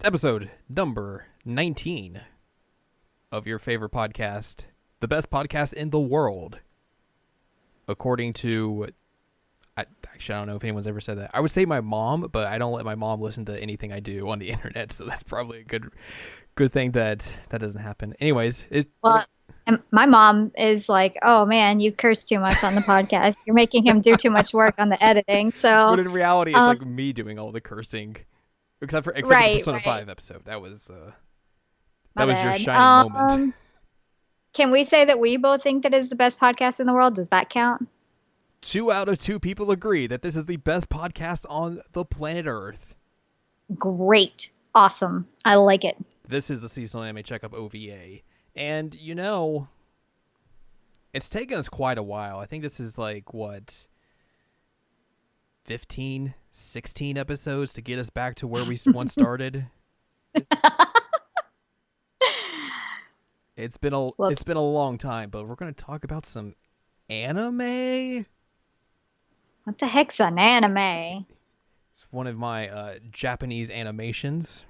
Episode number 19 of your favorite podcast, the best podcast in the world, according to, actually, I don't know if anyone's ever said that. I would say my mom, but I don't let my mom listen to anything I do on the internet, so that's probably a good thing that doesn't happen. Anyways, Well, and my mom is like, "Oh man, you curse too much on the podcast. You're making him do too much work on the editing." but So, in reality, it's um, like me doing all the cursing, except for the right, Persona right. 5 episode. That was My your bad. shining moment. Can we say that we both think that is the best podcast in the world? Does that count? 2 out of 2 people agree that this is the best podcast on the planet Earth. Great. Awesome. I like it. This is the seasonal anime checkup OVA. And, it's taken us quite a while. I think this is 15, 16 episodes to get us back to where we once started. It's been Whoops. a long time, but we're going to talk about some anime. What the heck's an anime? It's one of my Japanese animations.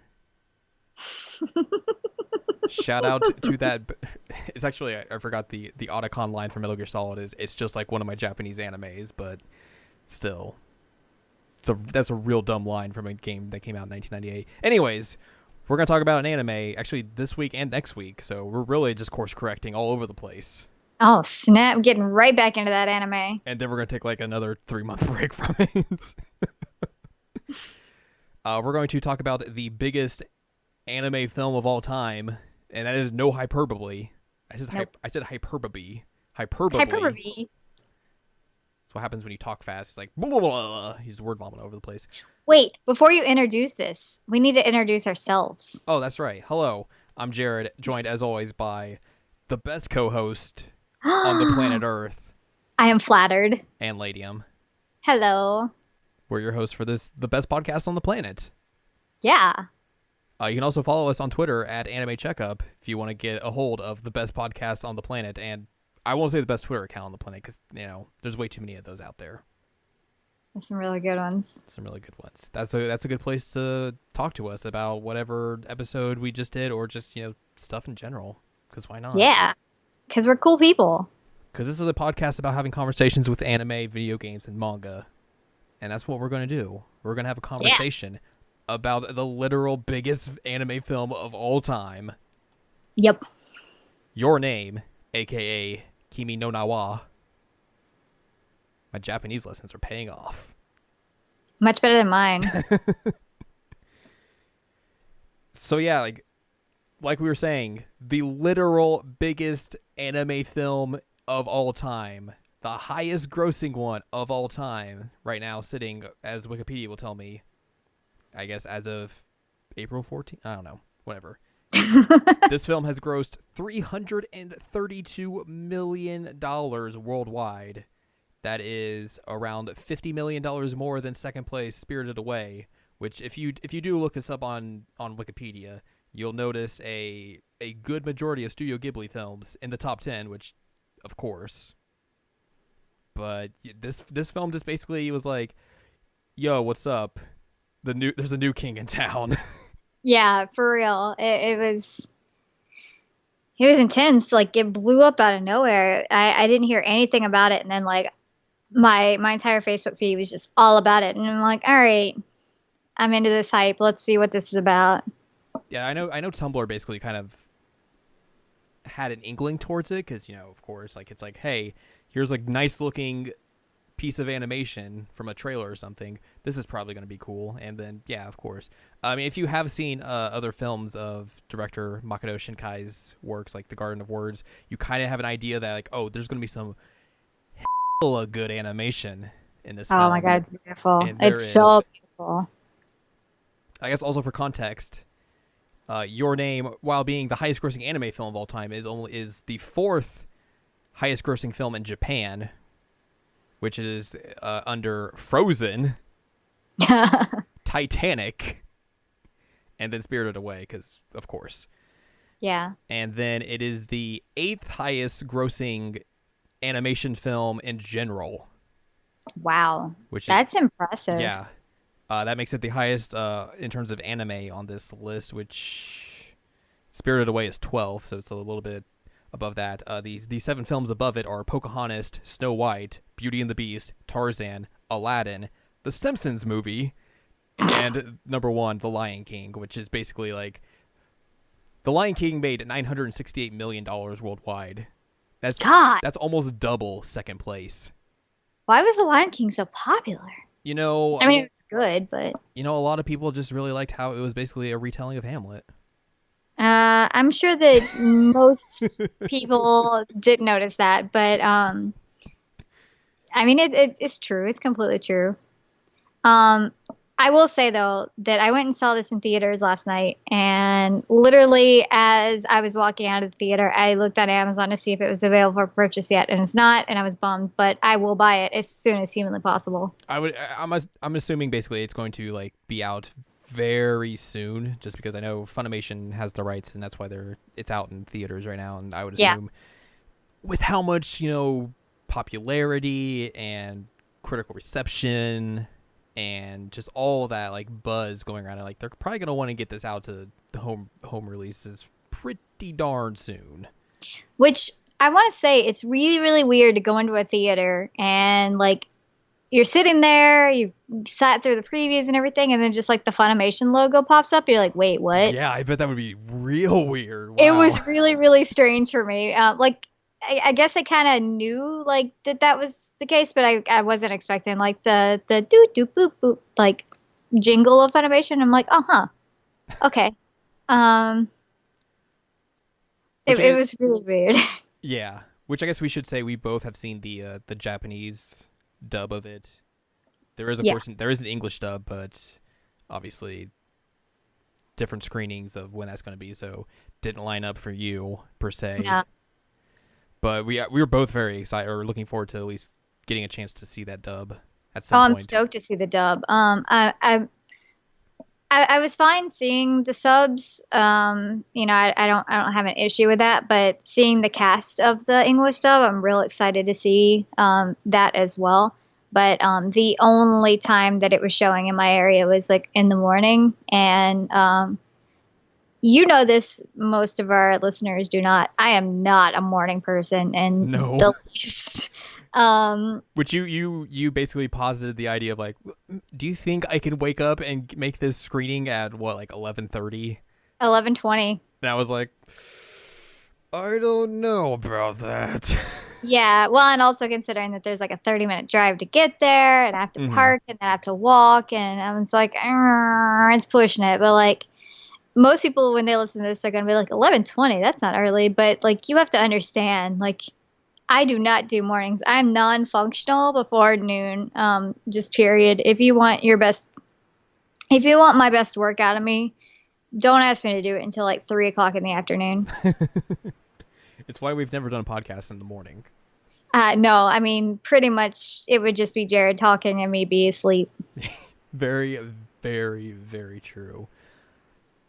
Shout out to that. It's actually, I forgot the Otacon line from Metal Gear Solid is, it's just like one of my Japanese animes, but still, that's a real dumb line from a game that came out in 1998. Anyways, we're going to talk about an anime actually this week and next week, so we're really just course correcting all over the place. Oh, snap. Getting right back into that anime. And then we're going to take another 3-month break from it. We're going to talk about the biggest anime film of all time, and that is no hyperbole. Nope. I said hyperbole. Hyperbole. That's what happens when you talk fast. It's like blah, blah, blah. He's word vomit all over the place. Wait, before you introduce this, we need to introduce ourselves. Oh, that's right. Hello, I'm Jared, joined as always by the best co-host on the planet I Earth, am flattered. Anne Ladyem. Hello. We're your hosts for the best podcast on the planet. Yeah. You can also follow us on Twitter at Anime Checkup if you want to get a hold of the best podcast on the planet. And I won't say the best Twitter account on the planet because, there's way too many of those out there. There's some really good ones. Some really good ones. That's a good place to talk to us about whatever episode we just did or just, stuff in general. Because why not? Yeah. Because we're cool people. Because this is a podcast about having conversations with anime, video games, and manga. And that's what we're going to do. We're going to have a conversation about the literal biggest anime film of all time. Yep. Your Name, a.k.a. Kimi no Nawa. My Japanese lessons are paying off. Much better than mine. So yeah, like we were saying, the literal biggest anime film of all time. The highest grossing one of all time. Right now sitting, as Wikipedia will tell me, I guess as of April 14th? I don't know. Whatever. This film has grossed $332 million worldwide. That is around $50 million more than second place Spirited Away, which if you do look this up on Wikipedia, you'll notice a good majority of Studio Ghibli films in the top 10, which, of course. But this film just basically was like, yo, what's up? There's a new king in town. Yeah, for real. It was intense. Like it blew up out of nowhere. I didn't hear anything about it, and then my entire Facebook feed was just all about it. And I'm like, all right, I'm into this hype. Let's see what this is about. Yeah, I know Tumblr basically kind of had an inkling towards it because, of course, it's like, hey, here's a nice looking piece of animation from a trailer or something. This is probably going to be cool. And then, yeah, of course. I mean, if you have seen other films of director Makoto Shinkai's works, like The Garden of Words, you kind of have an idea that, there's going to be some hella good animation in this film. Oh my God, it's beautiful. And there It's so beautiful. I guess also for context, Your Name, while being the highest grossing anime film of all time, is the 4th highest grossing film in Japan, which is under Frozen, Titanic, and then Spirited Away, because of course. Yeah. And then it is the 8th highest grossing animation film in general. Wow. Which That's impressive. Yeah. That makes it the highest in terms of anime on this list, which Spirited Away is 12th, so it's a little bit above that. The 7 films above it are Pocahontas, Snow White, Beauty and the Beast, Tarzan, Aladdin, The Simpsons movie, and number 1, The Lion King, which is basically like The Lion King made $968 million worldwide. God, That's almost double second place. why was The Lion King so popular? You know, I mean, it was good, but a lot of people just really liked how it was basically a retelling of Hamlet. I'm sure that most people did notice that. But I mean, it's true. It's completely true. I will say though that I went and saw this in theaters last night, and literally as I was walking out of the theater, I looked on Amazon to see if it was available for purchase yet, and it's not, and I was bummed. But I will buy it as soon as humanly possible. I'm assuming basically it's going to like be out very soon, just because I know Funimation has the rights, and that's why it's out in theaters right now. And I would assume with how much popularity and critical reception and just all that like buzz going around, like they're probably gonna want to get this out to the home releases pretty darn soon. Which I want to say, it's really, really weird to go into a theater and like you're sitting there, you sat through the previews and everything, and then just like the Funimation logo pops up. You're like, wait, what? Yeah, I bet that would be real weird. Wow. It was really, really strange for me. I guess I kind of knew like that was the case, but I wasn't expecting like the doo doo boop boop like jingle of Funimation. I'm like, okay. It was really weird. Yeah, which I guess we should say we both have seen the Japanese dub of it. There is there is an English dub, but obviously different screenings of when that's going to be, so didn't line up for you per se. Yeah. But we were both very excited, or looking forward to at least getting a chance to see that dub at some point. I'm stoked to see the dub. I was fine seeing the subs. I don't have an issue with that, but seeing the cast of the English dub, I'm real excited to see that as well. But the only time that it was showing in my area was like in the morning, and this, most of our listeners do not. I am not a morning person, and the least. Which you basically posited the idea of like, do you think I can wake up and make this screening at what, like 11:30? 11:20. And I was like, I don't know about that. Yeah, well, and also considering that there's like a 30-minute drive to get there, and I have to park, and then I have to walk, and I was like, it's pushing it. But like most people, when they listen to this, they're gonna be like 11:20. That's not early, but like you have to understand, like I do not do mornings. I'm non-functional before noon. Just period. If you want my best work out of me, don't ask me to do it until like 3:00 in the afternoon. It's why we've never done a podcast in the morning. No, I mean, pretty much it would just be Jared talking and me be asleep. Very, very, very true.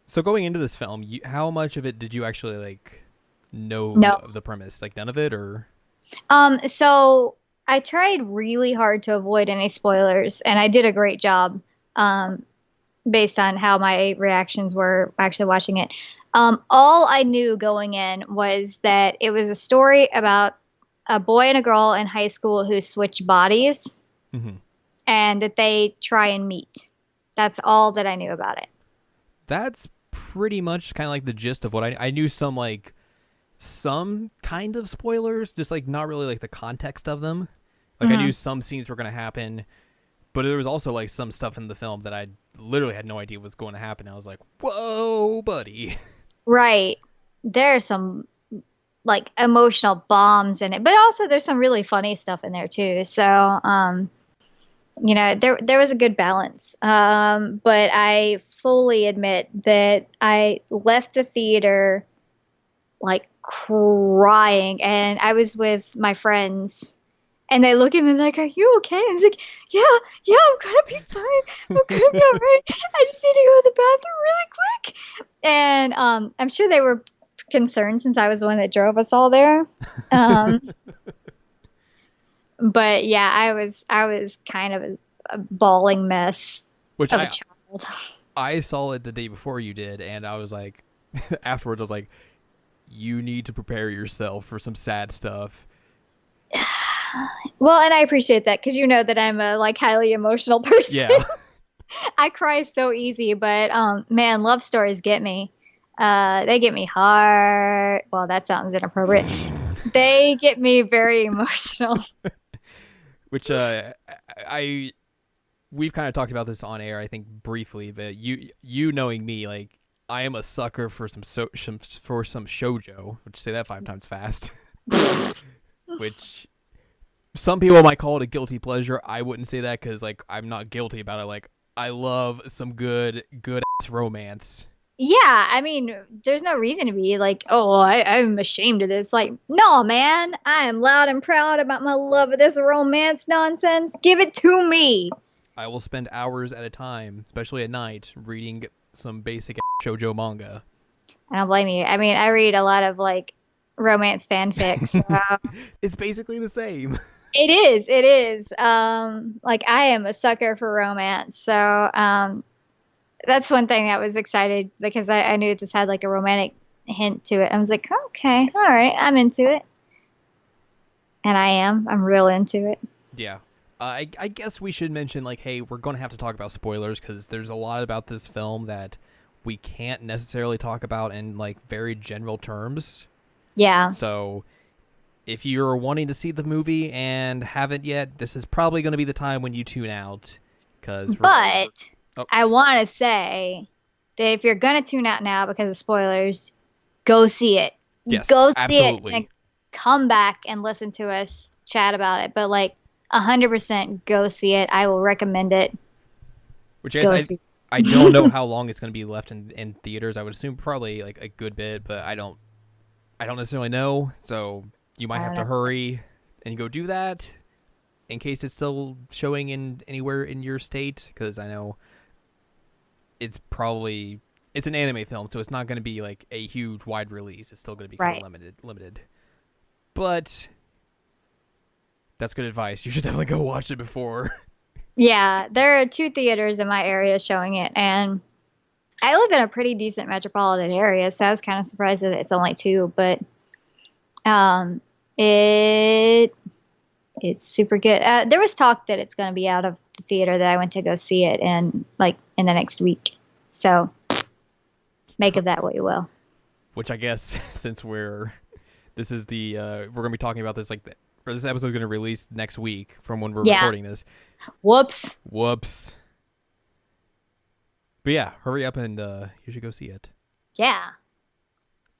So going into this film, how much of it did you actually like know of the premise? Like none of it, or? So I tried really hard to avoid any spoilers, and I did a great job, based on how my reactions were actually watching it. All I knew going in was that it was a story about a boy and a girl in high school who switch bodies, and that they try and meet. That's all that I knew about it. That's pretty much kind of like the gist of what I knew. Some kind of spoilers, just like not really like the context of them. Like I knew some scenes were going to happen, but there was also like some stuff in the film that I literally had no idea was going to happen. I was like, whoa, buddy. Right. There's some like emotional bombs in it, but also there's some really funny stuff in there too. So, there was a good balance. But I fully admit that I left the theater like crying, and I was with my friends, and they look at me like, "Are you okay?" And I was like, "Yeah, I'm gonna be fine. I'm gonna be all right. I just need to go to the bathroom really quick." And I'm sure they were concerned since I was the one that drove us all there. But yeah, I was kind of a bawling mess Which of a child. I saw it the day before you did, and I was like, afterwards, I was like, you need to prepare yourself for some sad stuff. Well, and I appreciate that because you know that I'm a like highly emotional person. Yeah. I cry so easy, but man, love stories get me. They get me hard. Well, that sounds inappropriate. They get me very emotional. Which I we've kind of talked about this on air, I think briefly, but you knowing me, like I am a sucker for some shoujo, which say that 5 times fast. Which some people might call it a guilty pleasure. I wouldn't say that because like I'm not guilty about it. Like I love some good ass romance. Yeah, I mean, there's no reason to be like, oh, I'm ashamed of this. Like, no, man, I am loud and proud about my love of this romance nonsense. Give it to me. I will spend hours at a time, especially at night, reading some basic shoujo manga. I don't blame you. I mean, I read a lot of like romance fanfics. So. It's basically the same. It is. It is. Like I am a sucker for romance. So, that's one thing that was excited because I knew this had like a romantic hint to it. I was like, okay, all right, I'm into it. And I'm real into it. Yeah. I guess we should mention, like, hey, we're going to have to talk about spoilers because there's a lot about this film that we can't necessarily talk about in, like, very general terms. Yeah. So if you're wanting to see the movie and haven't yet, this is probably going to be the time when you tune out. But I want to say that if you're going to tune out now because of spoilers, go see it. Yes, go see absolutely. it and come back and listen to us chat about it. But, like, 100% go see it. I will recommend it. Which I don't know how long it's going to be left in theaters. I would assume probably like a good bit, but I don't necessarily know. So you might have to hurry and go do that in case it's still showing in anywhere in your state. Because I know it's an anime film, so it's not going to be like a huge wide release. It's still going to be kind of limited. But that's good advice. You should definitely go watch it before. Yeah, there are 2 theaters in my area showing it, and I live in a pretty decent metropolitan area, so I was kind of surprised that it's only 2. But it's super good. There was talk that it's going to be out of the theater that I went to go see it in the next week. So make of that what you will. Which I guess since we're going to be talking about this this episode is going to release next week from when we're recording this. Whoops. But yeah, hurry up and you should go see it. Yeah.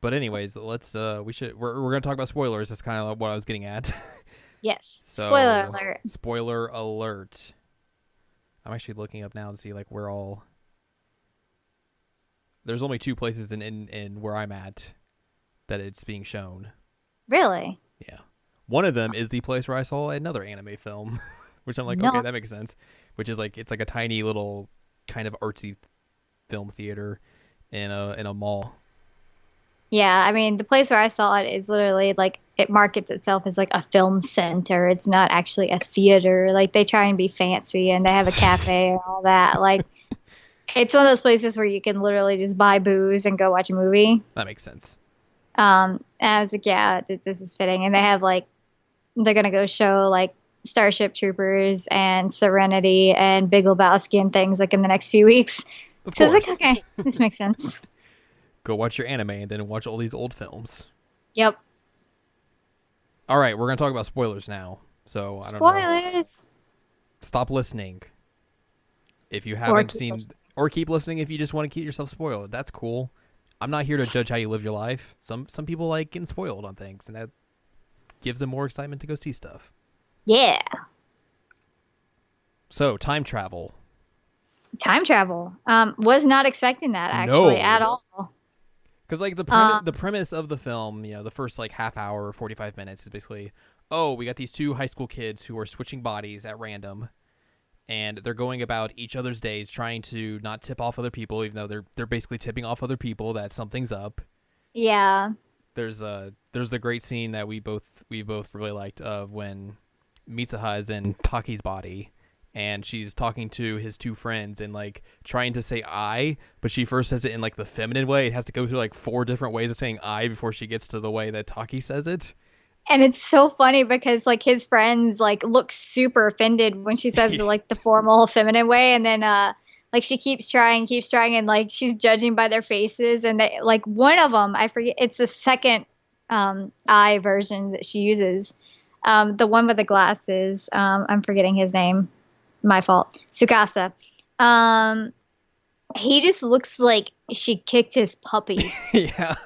But anyways, we're going to talk about spoilers. That's kind of what I was getting at. Yes. So, spoiler alert. Spoiler alert. I'm actually looking up now to see like where all. There's only 2 places in where I'm at that it's being shown. Really? Yeah. One of them is the place where I saw another anime film, which I'm like, okay, that makes sense. Which is like, it's like a tiny little kind of artsy film theater in a mall. Yeah, I mean, the place where I saw it is literally like it markets itself as like a film center. It's not actually a theater. Like they try and be fancy and they have a cafe and all that. Like it's one of those places where you can literally just buy booze and go watch a movie. That makes sense. And I was like, yeah, this is fitting. And they have like, they're going to go show like Starship Troopers and Serenity and Big Lebowski and things like in the next few weeks. So I was like, okay, this makes sense. Go watch your anime and then watch all these old films. Yep. All right, we're going to talk about spoilers now. So I don't know. Stop listening if you haven't seen, or keep listening if you just want to keep yourself spoiled. That's cool. I'm not here to judge how you live your life. Some people like getting spoiled on things, and that gives them more excitement to go see stuff. Yeah. So, time travel. Time travel. Was not expecting that actually at all. Because like the premise of the film, the first like half hour or 45 minutes is basically, we got these 2 high school kids who are switching bodies at random, and they're going about each other's days trying to not tip off other people, even though they're basically tipping off other people that something's up. Yeah. There's the great scene that we both really liked of when Mitsuha is in Taki's body, and she's talking to his two friends and like trying to say I, but she first says it in like the feminine way. It has to go through like 4 different ways of saying I before she gets to the way that Taki says it. And it's so funny because like his friends like look super offended when she says it like the formal feminine way, and then like she keeps trying, and like she's judging by their faces, and they like one of them, I forget, it's the second I version that she uses, the one with the glasses, I'm forgetting his name, my fault, Tsukasa. He just looks like she kicked his puppy. Yeah.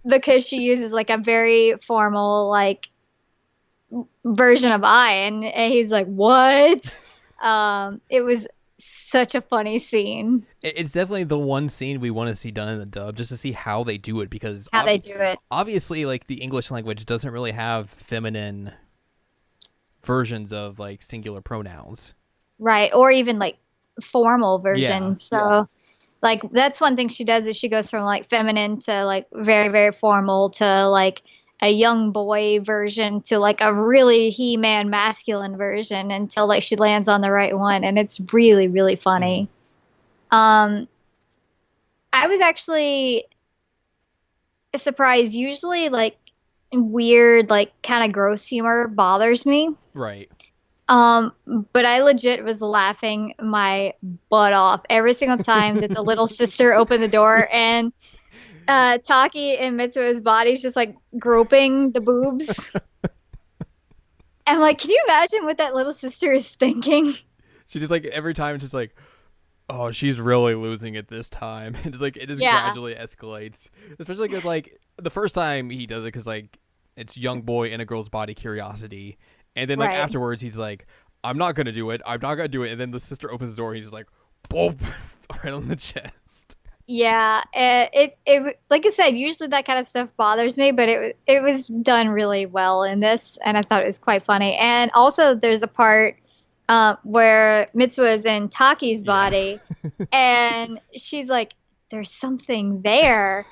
Because she uses like a very formal like version of I, and he's like, what? It was such a funny scene. It's definitely the one scene we want to see done in the dub, just to see how they do it, because they do it. Obviously, like the English language doesn't really have feminine versions of like singular pronouns, right? Or even like formal versions. Yeah. So like that's one thing she does, is she goes from like feminine to like very, very formal to like a young boy version to like a really He-Man masculine version until like she lands on the right one, and it's really, really funny. I was actually surprised. Usually like weird, like kind of gross humor bothers me. right? But I legit was laughing my butt off every single time that the little sister opened the door, and Taki and Mitsuo's body's just like groping the boobs. I'm like, can you imagine what that little sister is thinking? She just like every time it's just like, oh, she's really losing it this time. And it's like it just gradually escalates, especially because like the first time he does it, because like it's young boy in a girl's body curiosity. And then, like, afterwards, he's like, I'm not going to do it. I'm not going to do it. And then the sister opens the door, and he's like, boom, right on the chest. Yeah. It like I said, usually that kind of stuff bothers me, but it was done really well in this, and I thought it was quite funny. And also, there's a part where Mitsuo is in Taki's body, and she's like, there's something there.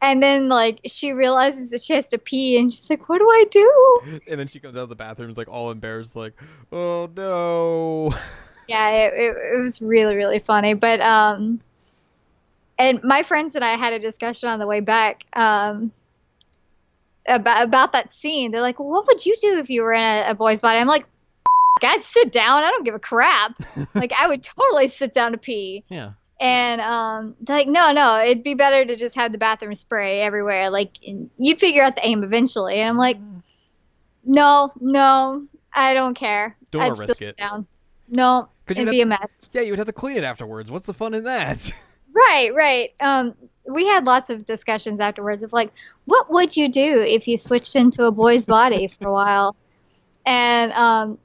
And then, like, she realizes that she has to pee, and she's like, what do I do? And then she comes out of the bathroom, is like, all embarrassed, like, oh, no. Yeah, it was really, really funny. But, and my friends and I had a discussion on the way back about that scene. They're like, well, what would you do if you were in a boy's body? I'm like, I'd sit down. I don't give a crap. Like, I would totally sit down to pee. Yeah. And they're like, no, it'd be better to just have the bathroom spray everywhere. Like, you'd figure out the aim eventually. And I'm like, no, I don't care. I'd still sit down. No, it'd be a mess. Yeah, you would have to clean it afterwards. What's the fun in that? Right. We had lots of discussions afterwards of like, what would you do if you switched into a boy's body for a while? And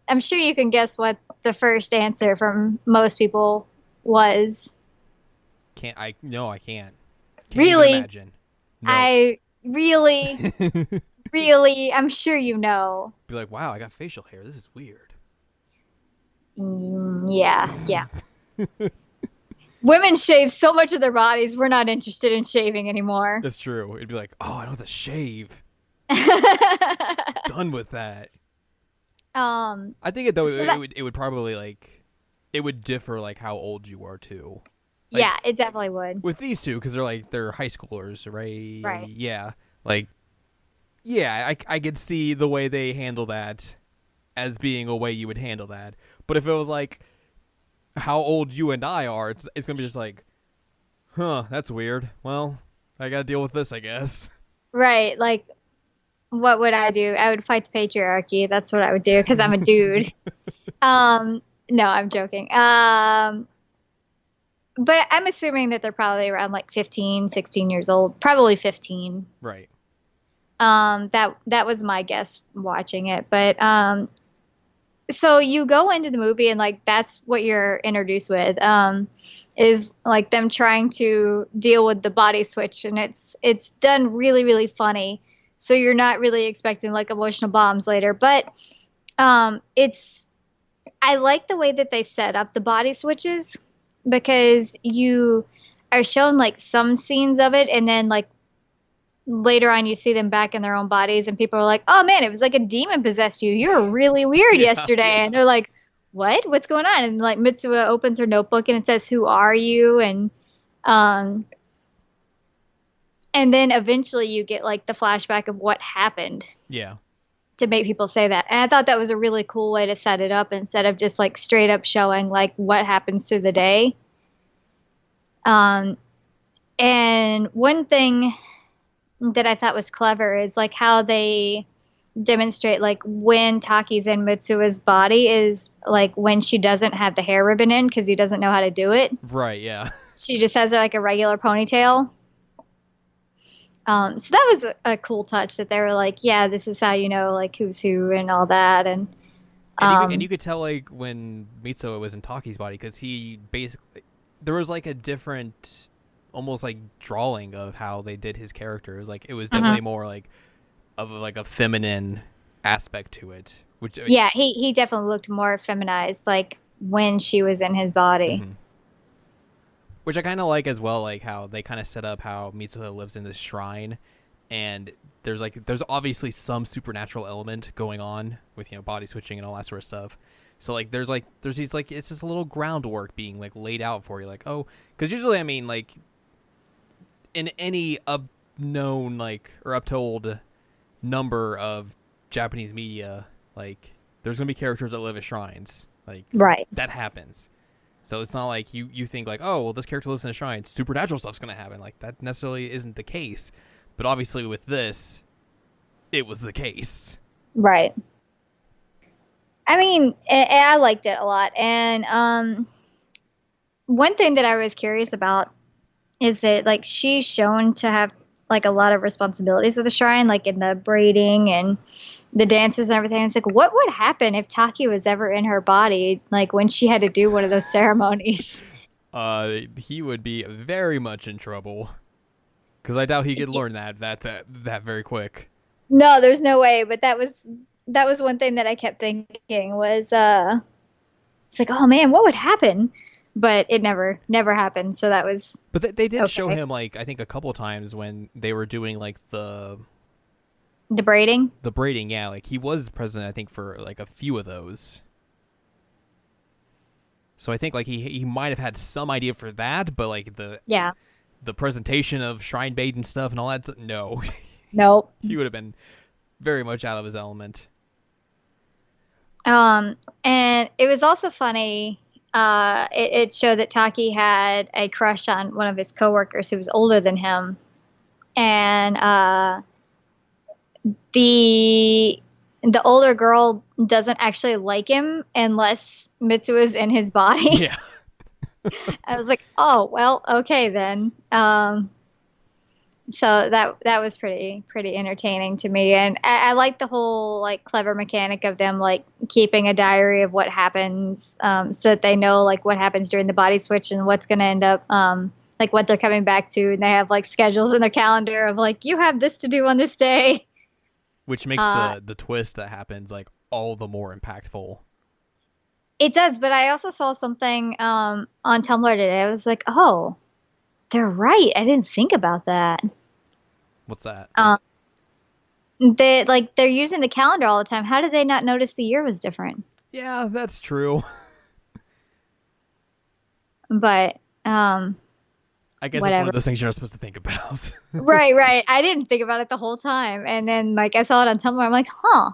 I'm sure you can guess what the first answer from most people was. No, I can't. Really? Imagine. No. I really, really, I'm sure you know. Be like, wow, I got facial hair. This is weird. Yeah. Women shave so much of their bodies, we're not interested in shaving anymore. That's true. It'd be like, oh, I don't have to shave. Done with that. I think it would probably like, it would differ like how old you are too. Like, yeah, it definitely would. With these two, because they're high schoolers, right? Right. Yeah. Like, yeah, I could see the way they handle that as being a way you would handle that. But if it was like how old you and I are, it's going to be just like, huh, that's weird. Well, I got to deal with this, I guess. Right. Like, what would I do? I would fight the patriarchy. That's what I would do, because I'm a dude. No, I'm joking. But I'm assuming that they're probably around like 15, 16 years old. Probably 15. Right. That was my guess watching it. But so you go into the movie and like that's what you're introduced with. Is like them trying to deal with the body switch, and it's done really, really funny. So you're not really expecting like emotional bombs later. But I like the way that they set up the body switches, because you are shown like some scenes of it, and then like later on you see them back in their own bodies, and people are like, oh man, it was like a demon possessed you. You were really weird yesterday. And they're like, what's going on? And like Mitsuha opens her notebook and it says, "Who are you?" Um, and then eventually you get like the flashback of what happened Yeah. to make people say that. And I thought that was a really cool way to set it up instead of just like straight up showing like what happens through the day. Um, and one thing that I thought was clever is like how they demonstrate like when Taki's in Mitsuha's body is like when she doesn't have the hair ribbon in because he doesn't know how to do it. Right, yeah. She just has like a regular ponytail. So that was a cool touch that they were like, yeah, this is how you know like who's who and all that. And you could tell like when Mitsuha was in Taki's body because he basically there was like a different almost like drawing of how they did his character. It was like it was definitely more like of like a feminine aspect to it. Which yeah, he definitely looked more feminized like when she was in his body. Mm-hmm. Which I kind of like as well, like how they kind of set up how Mitsuha lives in this shrine, and there's obviously some supernatural element going on with body switching and all that sort of stuff. So there's these like it's just a little groundwork being like laid out for you, like oh, because usually I mean like in any known like or uptold number of Japanese media, like there's gonna be characters that live at shrines, like Right. that happens. So it's not like you think like, oh, well, this character lives in a shrine, supernatural stuff's going to happen. Like, that necessarily isn't the case. But obviously with this, it was the case. Right. I mean, I liked it a lot. And one thing that I was curious about is that, like, she's shown to have, like, a lot of responsibilities with the shrine, like in the braiding and the dances and everything. It's like, what would happen if Taki was ever in her body, like when she had to do one of those ceremonies? He would be very much in trouble, because I doubt he could learn that very quick. No, there's no way. But that was one thing that I kept thinking was, it's like, oh man, what would happen? But it never happened. So that was. But they did okay. show him like I think a couple times when they were doing like the braiding. The braiding, yeah, like he was present I think for like a few of those. So I think like he might have had some idea for that, but like the presentation of shrine bait and stuff and all that, no. Nope. He would have been very much out of his element. And it was also funny. It showed that Taki had a crush on one of his coworkers who was older than him, and the older girl doesn't actually like him unless Mitsuha is in his body. Yeah. I was like, oh well, okay then. So that was pretty entertaining to me, and I like the whole like clever mechanic of them like keeping a diary of what happens, so that they know like what happens during the body switch and what's going to end up like what they're coming back to, and they have like schedules in their calendar of like you have this to do on this day, which makes the twist that happens like all the more impactful. It does, but I also saw something on Tumblr today. I was like, oh, they're right. I didn't think about that. What's that? They're using the calendar all the time. How did they not notice the year was different? Yeah, that's true. But I guess whatever. It's one of those things you're not supposed to think about. Right. I didn't think about it the whole time, and then like I saw it on Tumblr. I'm like, huh.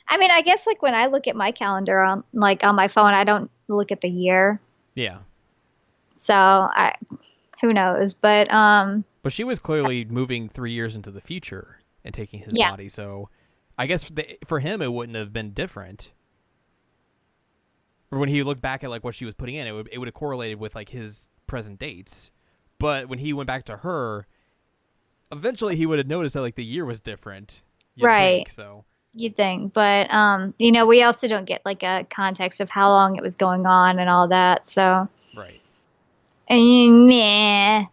I mean, I guess like when I look at my calendar on my phone, I don't look at the year. Yeah. So who knows? But she was clearly moving 3 years into the future and taking his body. So I guess for him, it wouldn't have been different. Or when he looked back at like what she was putting in, it would have correlated with like his present dates. But when he went back to her, eventually he would have noticed that like the year was different. Right. So you'd think, but we also don't get like a context of how long it was going on and all that. So right. And meh,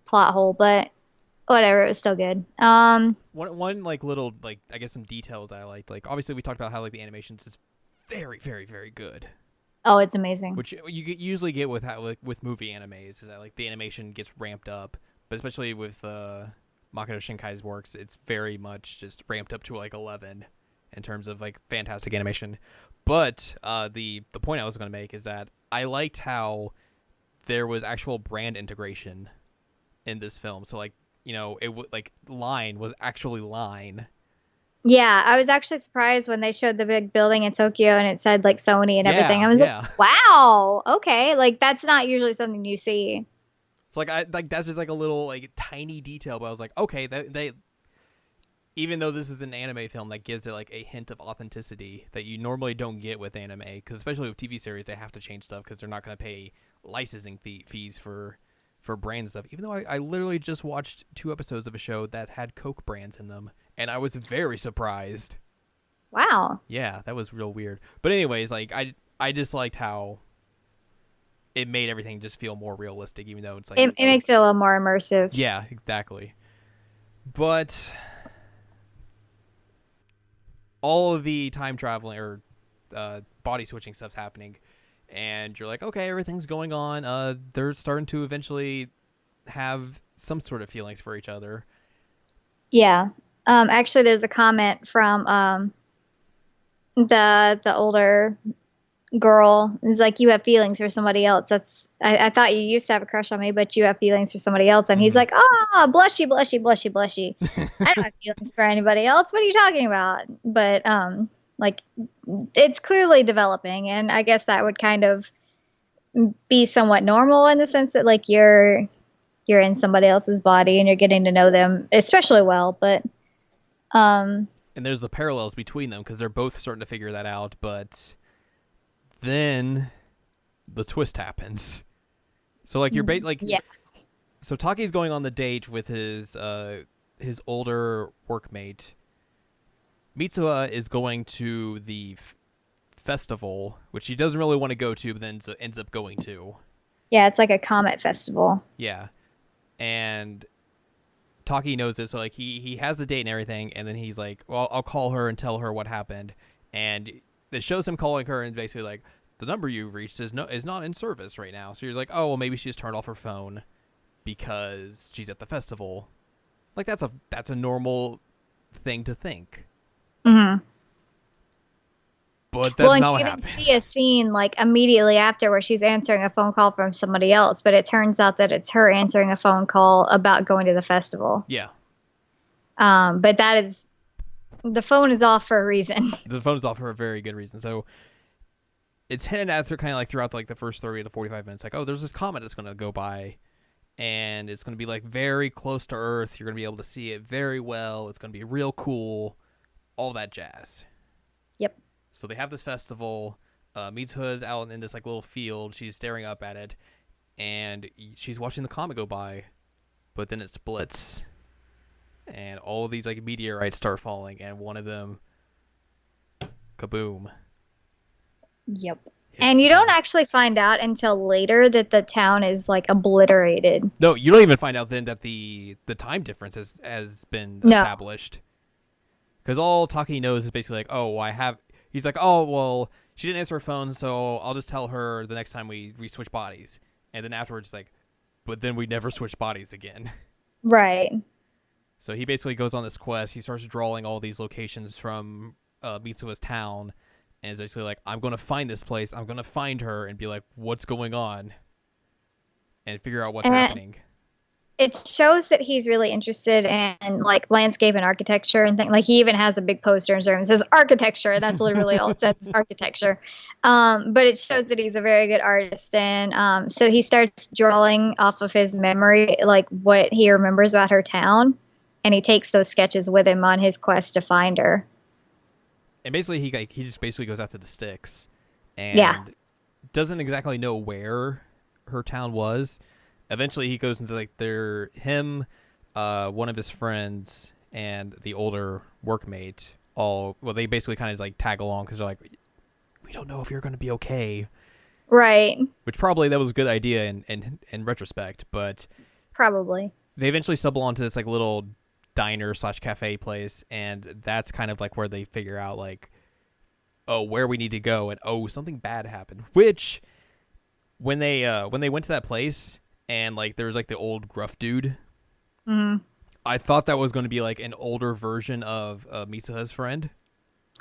plot hole, but whatever, it was still good. One like little like I guess some details that I liked. Like obviously we talked about how like the animation is very very very good. Oh, it's amazing. Which you usually get with movie animes is that like the animation gets ramped up, but especially with Makoto Shinkai's works, it's very much just ramped up to like 11 in terms of like fantastic animation. But the point I was going to make is that I liked how there was actual brand integration in this film. So like, like line was actually line. Yeah, I was actually surprised when they showed the big building in Tokyo and it said like Sony and everything. I was like, wow, okay, like that's not usually something you see. It's like that's just like a little like tiny detail, but I was like, okay, they even though this is an anime film, that gives it like a hint of authenticity that you normally don't get with anime, because especially with TV series, they have to change stuff because they're not going to pay licensing fees for brand stuff. Even though I literally just watched 2 episodes of a show that had Coke brands in them, and I was very surprised. Wow. Yeah, that was real weird. But anyways, like I just liked how it made everything just feel more realistic, even though it's like it makes it a little more immersive. Yeah, exactly. But all of the time traveling or body switching stuff's happening, and you're like, okay, everything's going on. They're starting to eventually have some sort of feelings for each other. Yeah. Actually, there's a comment from the older girl. It's like, you have feelings for somebody else. I thought you used to have a crush on me, but you have feelings for somebody else. And he's like, blushy, blushy, blushy, blushy. I don't have feelings for anybody else. What are you talking about? But like, it's clearly developing, and I guess that would kind of be somewhat normal in the sense that like you're in somebody else's body and you're getting to know them especially well. But and there's the parallels between them because they're both starting to figure that out, but then the twist happens. So like you're like, yeah. So Taki's going on the date with his older workmate. Mitsuha is going to the festival, which he doesn't really want to go to, but then ends up going to. Yeah, it's like a comet festival. Yeah, and Taki knows this, so like he has the date and everything, and then he's like, well, I'll call her and tell her what happened, and it shows him calling her and basically like, the number you reached is not in service right now. So you're like, oh well, maybe she just turned off her phone because she's at the festival. Like that's a normal thing to think. Mm-hmm. But that's not what happened. You even see a scene like immediately after where she's answering a phone call from somebody else, but it turns out that it's her answering a phone call about going to the festival. Yeah. But the phone is off for a reason. The phone is off for a very good reason. So it's hinted at kind of like throughout like the first 30 to 45 minutes, like, oh, there's this comet that's going to go by, and it's going to be like very close to Earth. You're going to be able to see it very well. It's going to be real cool. All that jazz. Yep. So they have this festival. Mitsuha's out in this like little field. She's staring up at it, and she's watching the comet go by. But then it splits, and all of these like meteorites start falling, and one of them, kaboom. Yep. And you don't actually find out until later that the town is like obliterated. No, you don't even find out then that the time difference has been established. Because all Taki knows is basically like, oh, he's like, oh, well, she didn't answer her phone, so I'll just tell her the next time we switch bodies. And then afterwards, like, but then we never switch bodies again. Right. So he basically goes on this quest. He starts drawing all these locations from Mitsuha's town. And is basically like, I'm going to find this place. I'm going to find her and be like, what's going on? And figure out what's happening. It shows that he's really interested in like landscape and architecture and things. Like he even has a big poster in his room that says architecture. That's literally all it says is architecture. But it shows that he's a very good artist. And so he starts drawing off of his memory, like what he remembers about her town. And he takes those sketches with him on his quest to find her. And basically he just basically goes out to the sticks and doesn't exactly know where her town was. Eventually he goes into like one of his friends and the older workmate they basically kind of like tag along because they're like, we don't know if you're going to be okay. Right. Which probably that was a good idea in retrospect, but probably they eventually stumble onto this like little diner/cafe place, and that's kind of like where they figure out like, oh, where we need to go, and oh, something bad happened. Which when they went to that place and like there was like the old gruff dude, I thought that was going to be like an older version of Mitsuha's friend.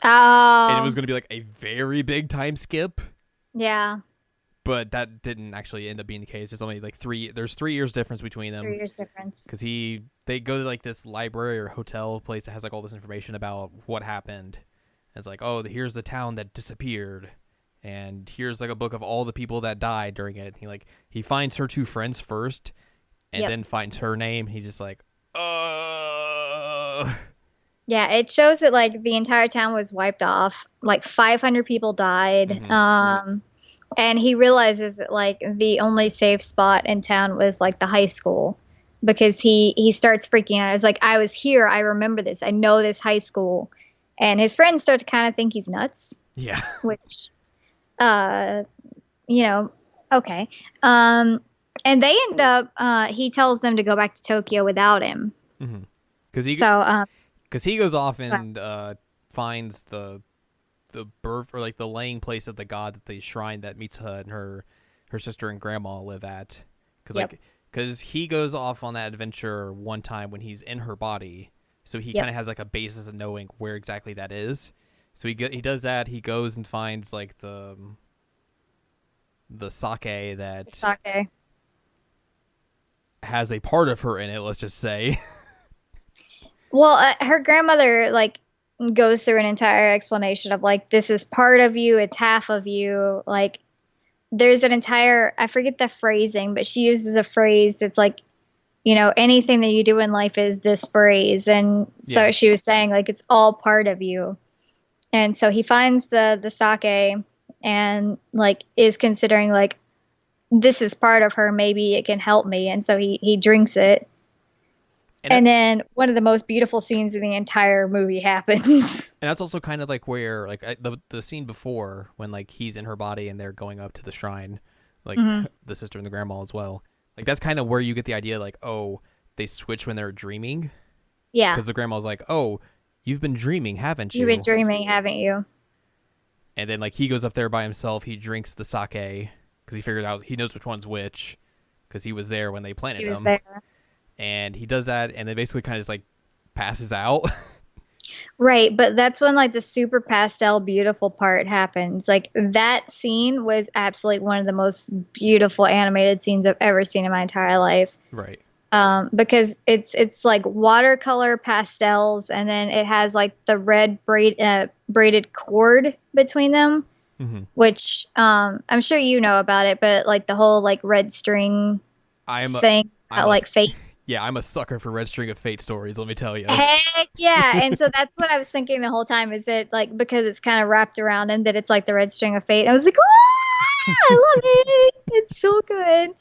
And it Oh, was going to be like a very big time skip, yeah. but that didn't actually end up being the case. It's only like there's 3 years difference between them, 3 years difference. because they go to like this library or hotel place that has like all this information about what happened. And it's like, oh, here's the town that disappeared, and here's like a book of all the people that died during it. And he finds her 2 friends first, and Yep. then finds her name. He's just like, Yeah, it shows that like the entire town was wiped off. Like 500 people died. Mhm. And he realizes that like the only safe spot in town was like the high school, because he starts freaking out. It's like, I was here, I remember this, I know this high school. And his friends start to kind of think he's nuts, Yeah. which uh you know, okay. And they end up he tells them to go back to Tokyo without him. Because So he goes off and finds the birth, or like the laying place of the god, that the shrine that Mitsuha and her sister and grandma live at. Because he goes off on that adventure one time when he's in her body, so he kind of has like a basis of knowing where exactly that is. So he does that. He goes and finds like the sake that sake. has a part of her in it, let's just say. Well, her grandmother like goes through an entire explanation of like, this is part of you, it's half of you. Like, there's an entire, I forget the phrasing, but she uses a phrase that's like, anything that you do in life is this phrase. And so she was saying like, it's all part of you. And so he finds the sake and like is considering like, this is part of her, maybe it can help me. And so he drinks it. And then one of the most beautiful scenes in the entire movie happens. And that's also kind of like where, like, the scene before, when like he's in her body and they're going up to the shrine, like the sister and the grandma as well. Like, that's kind of where you get the idea, like, oh, they switch when they're dreaming. Yeah. Because the grandma's like, oh, you've been dreaming, haven't you? You've been dreaming, haven't you? And then like he goes up there by himself. He drinks the sake because he figured out, he knows which one's which, because he was there when they planted him. He was there. And he does that, and then basically kind of just like passes out. Right, but that's when like the super pastel beautiful part happens. Like, that scene was absolutely one of the most beautiful animated scenes I've ever seen in my entire life. Right. Because it's like watercolor pastels, and then it has like the red braided cord between them, which I'm sure you know about it, but like the whole like red string thing, like fate. Yeah, I'm a sucker for Red String of Fate stories, let me tell you. Heck yeah. And so that's what I was thinking the whole time, is that like, because it's kind of wrapped around him, that it's like the Red String of Fate. I was like, I love it. It's so good.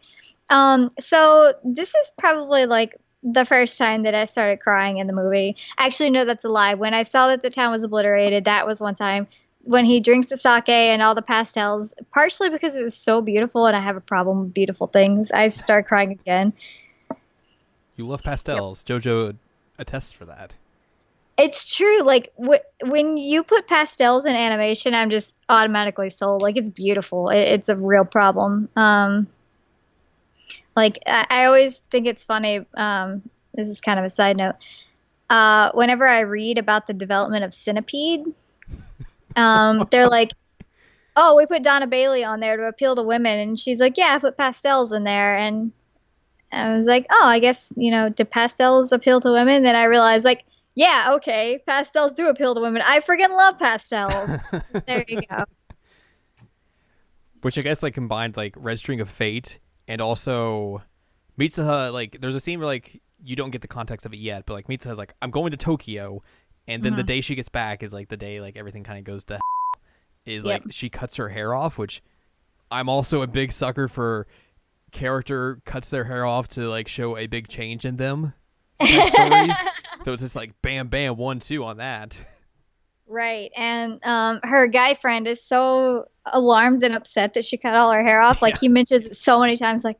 So this is probably like the first time that I started crying in the movie. Actually, no, that's a lie. When I saw that the town was obliterated, that was one time. When he drinks the sake and all the pastels, partially because it was so beautiful and I have a problem with beautiful things, I started crying again. You love pastels. Yep. JoJo attests for that. It's true. Like, when you put pastels in animation, I'm just automatically sold. Like, it's beautiful. It's a real problem. Like, I always think it's funny. This is kind of a side note. Whenever I read about the development of Centipede, they're like, oh, we put Donna Bailey on there to appeal to women. And she's like, yeah, I put pastels in there. And I was like, oh, I guess, do pastels appeal to women? Then I realized, like, yeah, okay, pastels do appeal to women. I freaking love pastels. There you go. Which I guess, like, combined, like, Red String of Fate and also Mitsuha, like, there's a scene where, like, you don't get the context of it yet, but, like, Mitsuha's like, I'm going to Tokyo, and then the day she gets back is, like, the day, like, everything kind of goes to is, like, she cuts her hair off, which I'm also a big sucker for. Character cuts their hair off to like show a big change in them type stories. So it's just like bam bam 1-2 on that. Right. And her guy friend is so alarmed and upset that she cut all her hair off. Like, he mentions it so many times, like,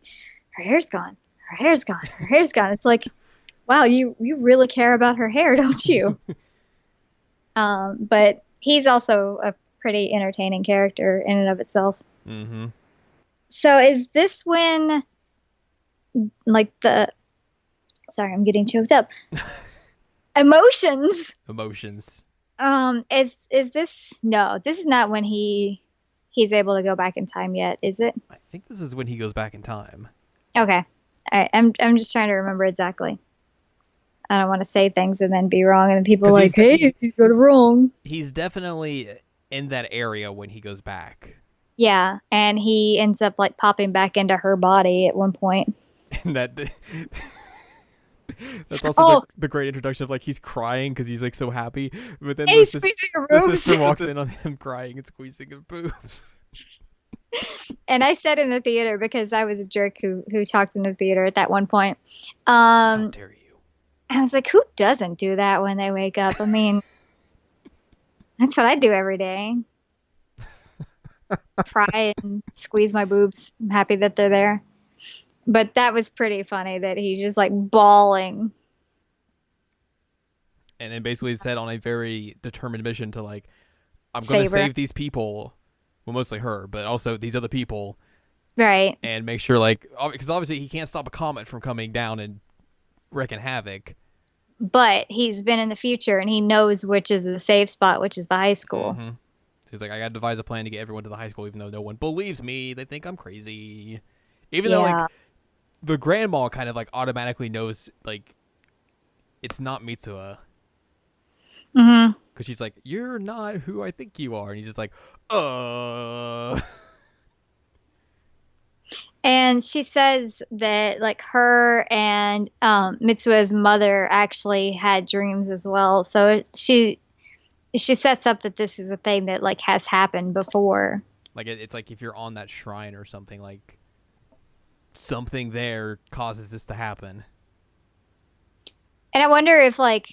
her hair's gone, her hair's gone, her hair's gone. It's like, wow, you really care about her hair, don't you? But he's also a pretty entertaining character in and of itself. So is this when, like, sorry, I'm getting choked up. Emotions. Is this no? This is not when he's able to go back in time yet, is it? I think this is when he goes back in time. Okay. All right. I'm just trying to remember exactly. I don't want to say things and then be wrong, and then people are 'Cause like, "Hey, you got it wrong." He's definitely in that area when he goes back. Yeah, and he ends up like popping back into her body at one point. And that's also Oh, the great introduction of like he's crying because he's like so happy, but then hey, squeezing her the boobs. sister walks in on him crying and squeezing his boobs. And I said in the theater because I was a jerk who talked in the theater at that one point. How dare you? I was like, who doesn't do that when they wake up? I mean, that's what I do every day. Cry and squeeze my boobs. I'm happy that they're there. But that was pretty funny that he's just like bawling. And then basically said on a very determined mission to like, I'm going to save these people, well, mostly her, but also these other people, right? And make sure like, because obviously he can't stop a comet from coming down and wreaking havoc. But he's been in the future and he knows which is the safe spot, which is the high school. Mm-hmm. So he's like, I got to devise a plan to get everyone to the high school, even though no one believes me. They think I'm crazy. Even though like the grandma kind of like automatically knows like it's not Mitsuha. Mm-hmm. Because she's like, you're not who I think you are. And he's just like, And she says that like her and Mitsuha's mother actually had dreams as well. So she sets up that this is a thing that like has happened before. Like it's like if you're on that shrine or something, like something there causes this to happen. And I wonder if like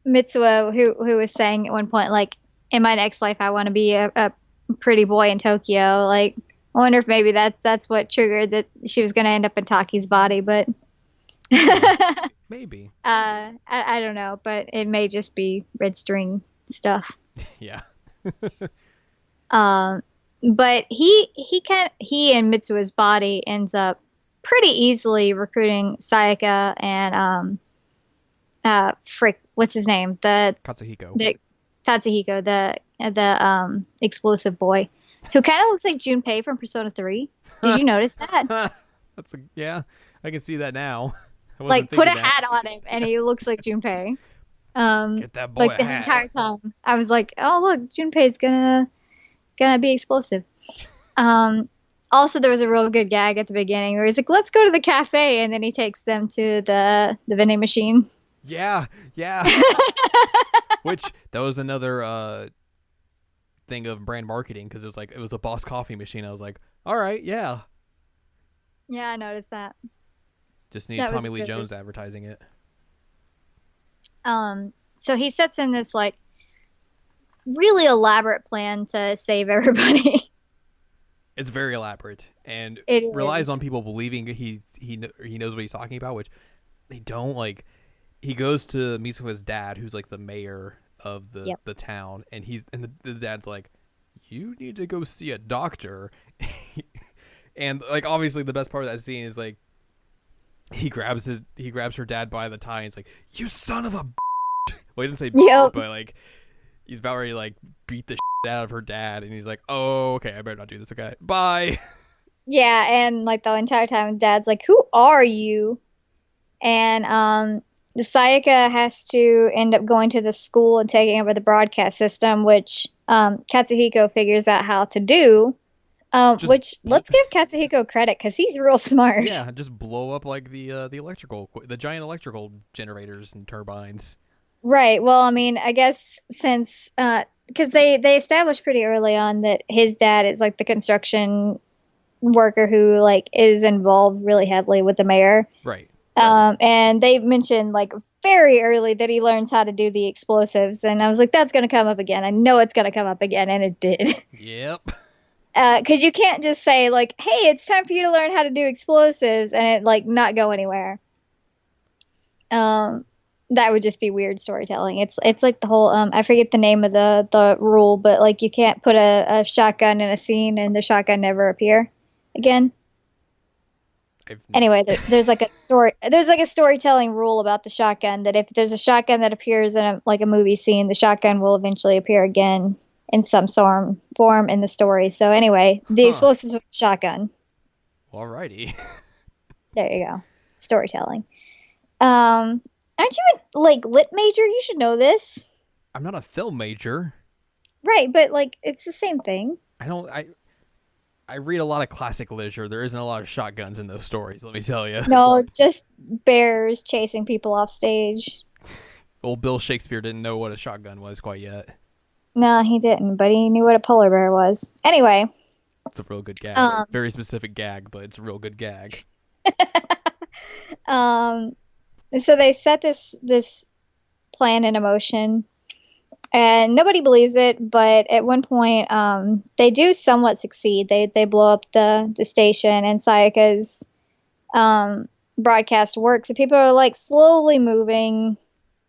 Mitsuha, who was saying at one point, like, in my next life, I want to be a pretty boy in Tokyo. Like, I wonder if maybe that's what triggered that she was going to end up in Taki's body. But maybe. I don't know. But it may just be red string stuff. Yeah. But he and Mitsuha's body ends up pretty easily recruiting Sayaka and what's his name? Katsuhiko. Tatsuhiko, the explosive boy, who kind of looks like Junpei from Persona 3. Did you notice that? Yeah, I can see that now. Like, put a hat on him, and he looks like Junpei. Get that boy like the entire time, I was like, "Oh, look, Junpei's gonna be explosive." Also, there was a real good gag at the beginning where he's like, "Let's go to the cafe," and then he takes them to the vending machine. Yeah. Which that was another thing of brand marketing because it was a Boss coffee machine. I was like, all right, yeah. Yeah, I noticed that. Just need Tommy Lee Jones advertising it. So he sets in this like really elaborate plan to save everybody. It's very elaborate and relies on people believing he knows what he's talking about, which they don't. Like, he goes to Mitsuha's dad, who's like the mayor of the town, and the dad's like, you need to go see a doctor. And like obviously the best part of that scene is like he grabs her dad by the tie and he's like, you son of a well, he didn't say but like he's about ready to like beat the out of her dad, and he's like, oh, okay, I better not do this. Okay, bye. Yeah, and like the entire time dad's like, who are you? And the Sayaka has to end up going to the school and taking over the broadcast system, which Katsuhiko figures out how to do. Which let's give Katsuhiko credit because he's real smart. Yeah, just blow up like the giant electrical generators and turbines. Right. Well, I mean, I guess since because they established pretty early on that his dad is like the construction worker who like is involved really heavily with the mayor. Right. And they mentioned like very early that he learns how to do the explosives, and I was like, that's going to come up again. I know it's going to come up again, and it did. Yep. Because you can't just say like, hey, it's time for you to learn how to do explosives, and it like not go anywhere. That would just be weird storytelling. It's like the whole I forget the name of the rule, but like you can't put a shotgun in a scene and the shotgun never appear again. Anyway, there's like a story. There's like a storytelling rule about the shotgun that if there's a shotgun that appears in a movie scene, the shotgun will eventually appear again in some form in the story. So anyway, the explosives with shotgun. Alrighty. There you go. Storytelling. Aren't you a lit major? You should know this. I'm not a film major. Right, but it's the same thing. I read a lot of classic literature. There isn't a lot of shotguns in those stories, let me tell you. No, just bears chasing people off stage. Old Bill Shakespeare didn't know what a shotgun was quite yet. No, he didn't, but he knew what a polar bear was. Anyway. It's a real good gag. Very specific gag, but it's a real good gag. So they set this plan into motion. And nobody believes it, but at one point, they do somewhat succeed. They blow up the station, and Sayaka's broadcast works. And people are slowly moving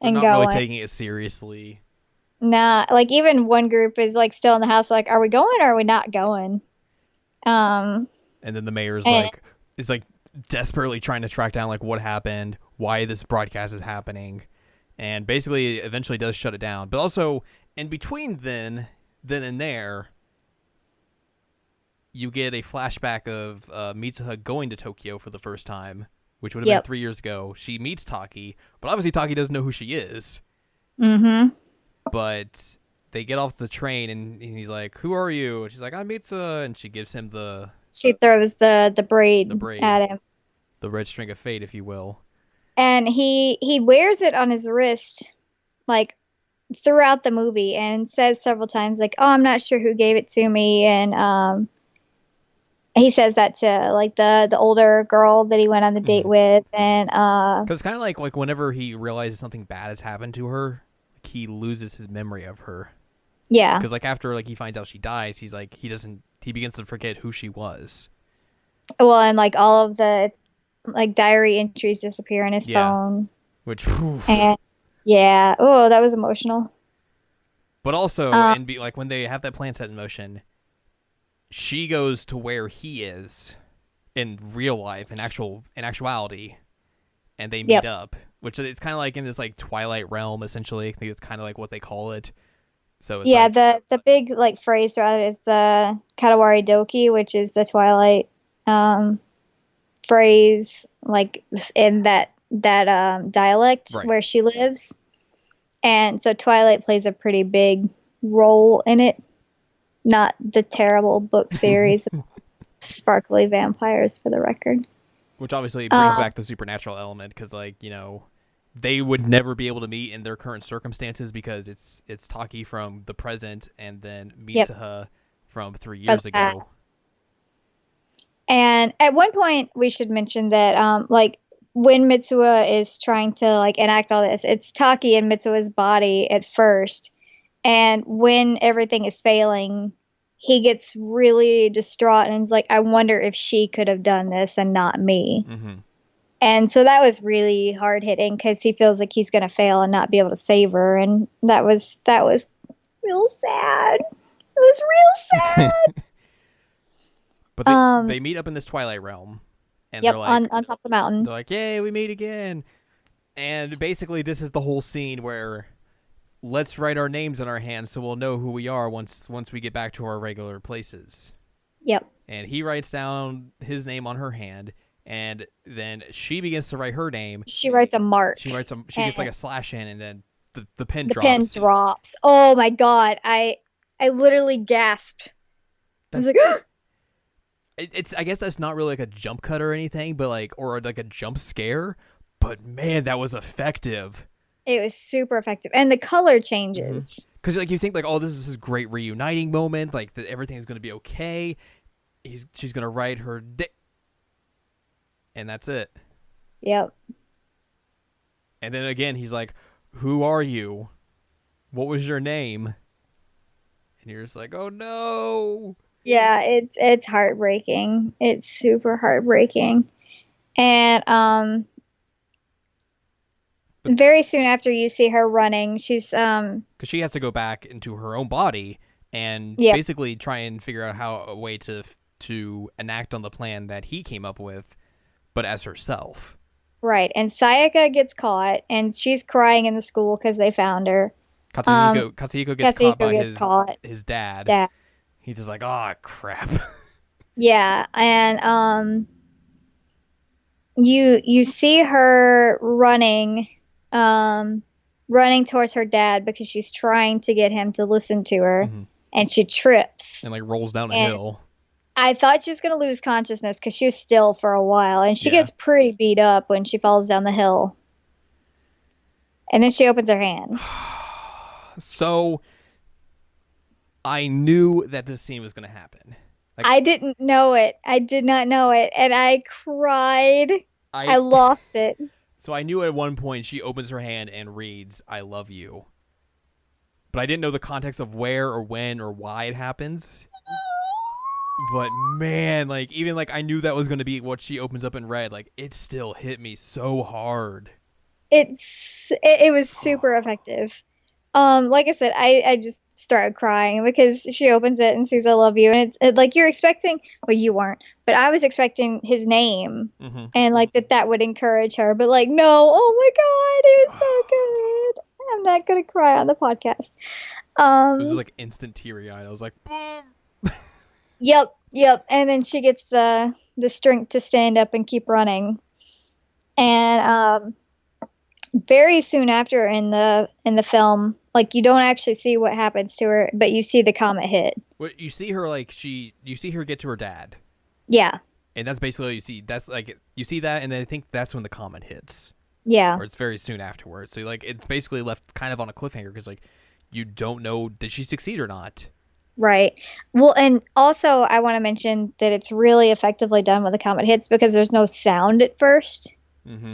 and not going. Really taking it seriously. Nah, even one group is still in the house. Are we going or are we not going? And then the mayor's is desperately trying to track down what happened, why this broadcast is happening. And basically, eventually does shut it down. But also, in between then and there, you get a flashback of Mitsuha going to Tokyo for the first time, which would have been 3 years ago. She meets Taki, but obviously Taki doesn't know who she is. Mm-hmm. But they get off the train, and he's like, "Who are you?" And she's like, "I'm Mitsuha," and she gives him She throws the braid at him. The red string of fate, if you will. And he wears it on his wrist, throughout the movie, and says several times, "Oh, I'm not sure who gave it to me." And he says that to the older girl that he went on the date with, and because it's kind of like whenever he realizes something bad has happened to her, he loses his memory of her. Yeah. Because after he finds out she dies, he's he begins to forget who she was. Well, and all of the diary entries disappear in his phone. Which, and yeah, that was emotional. But also, and when they have that plan set in motion, she goes to where he is in real life, in actuality, and they meet up. Which it's kind of in this Twilight realm, essentially. I think it's kind of what they call it. So it's the big phrase throughout it is the Katawari Doki, which is the Twilight phrase in that dialect where she lives. And so Twilight plays a pretty big role in it, not the terrible book series of sparkly vampires, for the record. Which obviously brings back the supernatural element, because they would never be able to meet in their current circumstances, because it's Taki from the present and then Mitsuha from 3 years ago. And at one point, we should mention that, when Mitsuha is trying to enact all this, it's Taki in Mitsuha's body at first, and when everything is failing, he gets really distraught and is I wonder if she could have done this and not me. Mm-hmm. And so that was really hard hitting, because he feels like he's going to fail and not be able to save her, and that was real sad. It was real sad. But they meet up in this Twilight realm, and they're on top of the mountain. They're "Yay, we meet again!" And basically, this is the whole scene where let's write our names on our hands so we'll know who we are once we get back to our regular places. Yep. And he writes down his name on her hand, and then she begins to write her name. She writes a mark. She gets a slash in, and then the pen drops. The pen drops. Oh my god! I literally gasped. I was It's I guess that's not really a jump cut or anything, but or a jump scare. But man, that was effective. It was super effective, and the color changes. Because you think oh, this is his great reuniting moment, that everything's gonna be okay. She's gonna write her and that's it. Yep. And then again, he's like, "Who are you? What was your name?" And you're just oh no. Yeah, it's heartbreaking. It's super heartbreaking. And very soon after you see her running, she's because she has to go back into her own body and basically try and figure out a way to enact on the plan that he came up with but as herself. Right. And Sayaka gets caught, and she's crying in the school because they found her. Katsuhiko gets caught Katsuhiko by gets caught. his dad. Dad. He's just like, oh crap. Yeah, and you see her running towards her dad because she's trying to get him to listen to her, Mhm. and she trips And like rolls down a And- hill. I thought she was going to lose consciousness because she was still for a while, and she Yeah. gets pretty beat up when she falls down the hill. And then she opens her hand. So I knew that this scene was going to happen. Like, I didn't know it. I did not know it, and I cried. I lost it. So I knew at one point she opens her hand and reads, "I love you." But I didn't know the context of where or when or why it happens. But man, like even like I knew that was going to be what she opens up and read. Like it still hit me so hard. It was super effective. Like I said, I just started crying because she opens it and sees "I love you," and it's like you're expecting. Well, you weren't, but I was expecting his name, and like that would encourage her. But like, no, oh my god, it was so good. I'm not gonna cry on the podcast. It was just like instant teary eyed. I was like, boom. Yep. And then she gets the strength to stand up and keep running. And very soon after in the film, like you don't actually see what happens to her, but you see the comet hit. Well, you see her like you see her get to her dad. Yeah. And that's basically what you see. That's like you see that, and then I think that's when the comet hits. Yeah. Or it's very soon afterwards. So like it's basically left kind of on a cliffhanger because like you don't know did she succeed or not. Right. Well, and also I want to mention that it's really effectively done when the comet hits because there's no sound at first.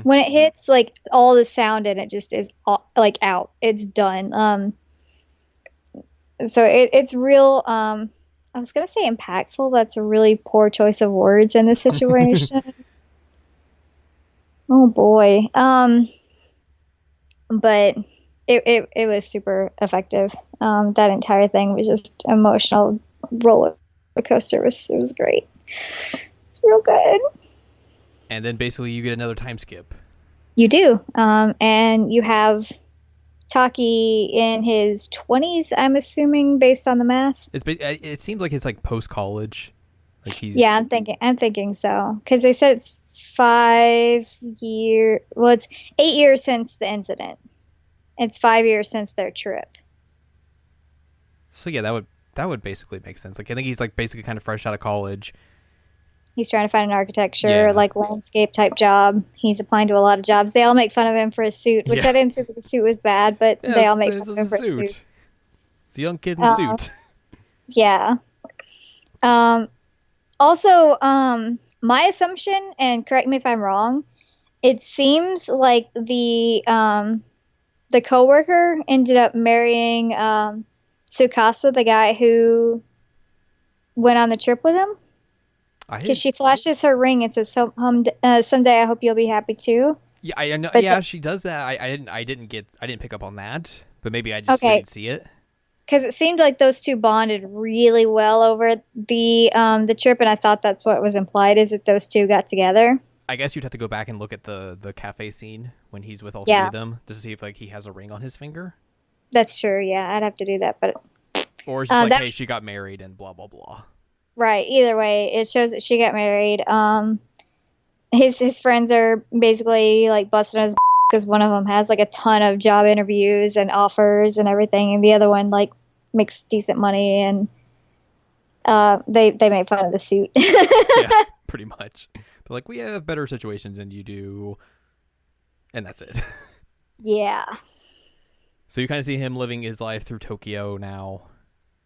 When it hits, like all the sound in it just is like out. It's done. So it's real. I was gonna say impactful. That's a really poor choice of words in this situation. Oh boy. But it was super effective. That entire thing was just emotional roller coaster. It was great. It's real good. And then basically you get another time skip. You do. And you have Taki in his 20s, I'm assuming, based on the math. It seems like it's like post college. Like he's Yeah, I'm thinking so because they said it's 5 years. Well, it's 8 years since the incident. It's 5 years since their trip. So yeah, that would basically make sense. Like I think he's like basically kind of fresh out of college. He's trying to find an architecture, like landscape type job. He's applying to a lot of jobs. They all make fun of him for his suit, which I didn't say that the suit was bad, but they all make fun of him for his suit. It's a young kid in a suit. Yeah. Also, my assumption, and correct me if I'm wrong, it seems like the coworker ended up marrying Tsukasa, the guy who went on the trip with him. Because she flashes her ring and says, "Someday I hope you'll be happy too." Yeah, I know. Yeah, she does that. I didn't pick up on that, but maybe I just didn't see it. Because it seemed like those two bonded really well over the trip, and I thought that's what was implied is that those two got together. I guess you'd have to go back and look at the cafe scene when he's with all three of them just to see if like he has a ring on his finger. That's true. Yeah, I'd have to do that, but or it's just like, hey, she got married and blah blah blah. Right. Either way, it shows that she got married. His friends are basically like busting his because one of them has like a ton of job interviews and offers and everything, and the other one like makes decent money, and they make fun of the suit. Yeah, pretty much. They're like, we have better situations than you do, and that's it. Yeah. So you kind of see him living his life through Tokyo now.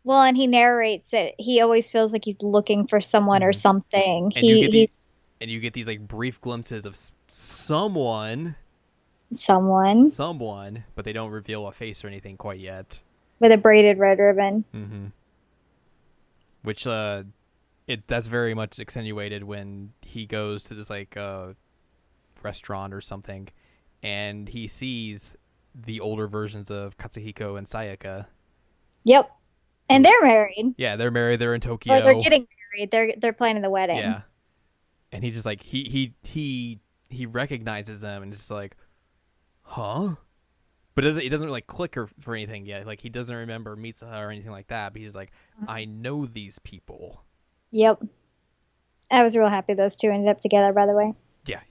Well, and he narrates that he always feels like he's looking for someone or something. And you get these like brief glimpses of someone, but they don't reveal a face or anything quite yet. With a braided red ribbon. Mm-hmm. Which that's very much accentuated when he goes to this like restaurant or something, and he sees the older versions of Katsuhiko and Sayaka. Yep. And they're married. Yeah, they're married. They're in Tokyo. Or they're getting married. They're planning the wedding. Yeah. and he just like he recognizes them and just like, huh? But it doesn't like click or for anything yet. Like he doesn't remember Mitsuha or anything like that. But he's like, I know these people. Yep. I was real happy those two ended up together, by the way. Yeah.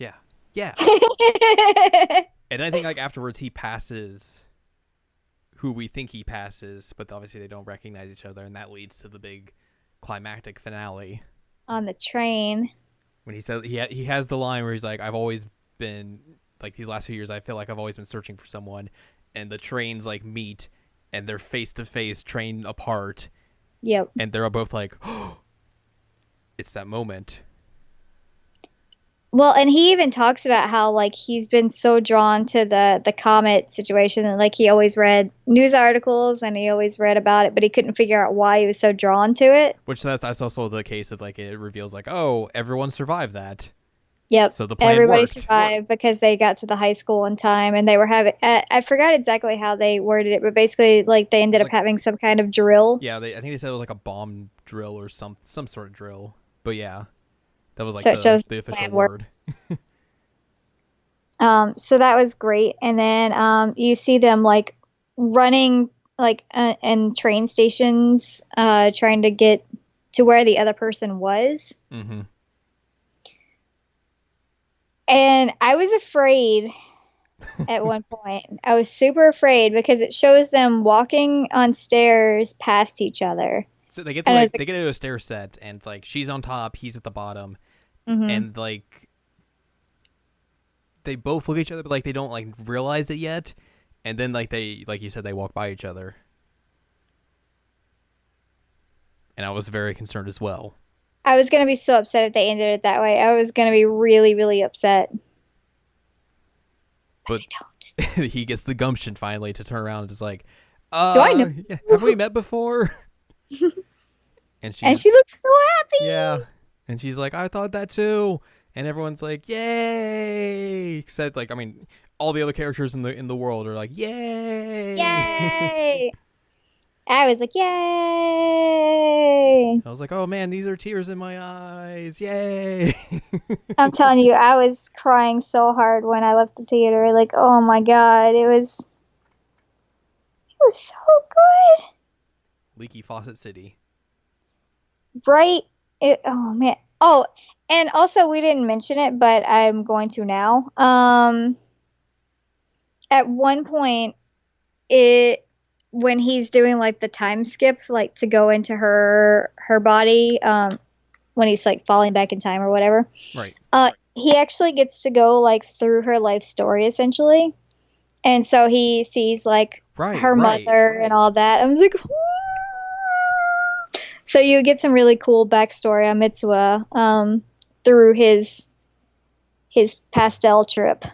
And I think like afterwards he passes who we think he passes, but obviously they don't recognize each other, and that leads to the big climactic finale On the train. when he says he has the line where he's like, I've always been like these last few years, I feel like I've always been searching for someone, and the trains like meet and they're face to face, train apart. Yep. And they're both like, oh, it's that moment. Well, and he even talks about how like he's been so drawn to the comet situation, and like he always read news articles and he always read about it, but he couldn't figure out why he was so drawn to it. Which that's also the case of like it reveals like, oh, everyone survived that. Yep. So the plan everybody worked. survived because they got to the high school in time, and they were having I forgot exactly how they worded it, but basically like they ended up having some kind of drill. Yeah, I think they said it was like a bomb drill or some sort of drill. But yeah. That was like So the official word. So that was great. And then you see them like running like in train stations, trying to get to where the other person was. Mm-hmm. And I was afraid at one point. I was super afraid because it shows them walking on stairs past each other. So they get to they get into a stair set, and it's like she's on top, he's at the bottom. Mm-hmm. And like they both look at each other, but like they don't like realize it yet. And then like they, like you said, they walk by each other. And I was very concerned as well. I was gonna be so upset if they ended it that way. I was gonna be really, really upset. But they don't. He gets the gumption finally to turn around and just like, do I know? Yeah, have we met before? And she looks so happy. Yeah. And she's like, I thought that too. And everyone's like, yay. Except like, I mean, all the other characters in the world are like, yay. Yay. I was like, yay. I was like, oh man, these are tears in my eyes. Yay. I'm telling you, I was crying so hard when I left the theater. Like, oh my God, it was so good. Leaky Faucet City. Right? Oh man. Oh, and also we didn't mention it, but I'm going to now. At one point, when he's doing like the time skip, like to go into her body, when he's like falling back in time or whatever. Right. He actually gets to go like through her life story essentially, and so he sees like her mother and all that. I was like, woo! So you get some really cool backstory on Mitsuha through his pastel trip.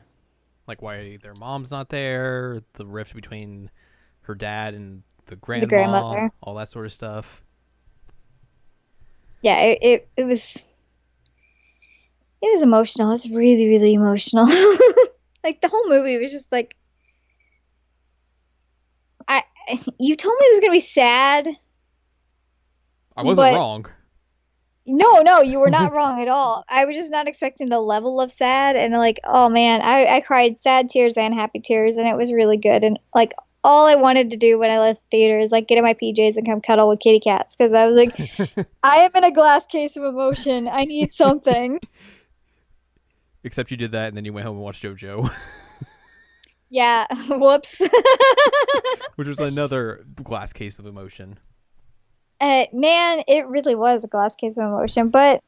Like why their mom's not there, the rift between her dad and the grandmother, all that sort of stuff. Yeah, it was emotional. It was really, really emotional. Like the whole movie was just like, you told me it was gonna be sad. I wasn't wrong. No, you were not wrong at all. I was just not expecting the level of sad, and like, oh man, I cried sad tears and happy tears, and it was really good. And like, all I wanted to do when I left the theater is like get in my PJs and come cuddle with kitty cats, because I was like, I am in a glass case of emotion. I need something. Except you did that, and then you went home and watched JoJo. Yeah, whoops. Which was another glass case of emotion. Man, it really was a glass case of emotion, but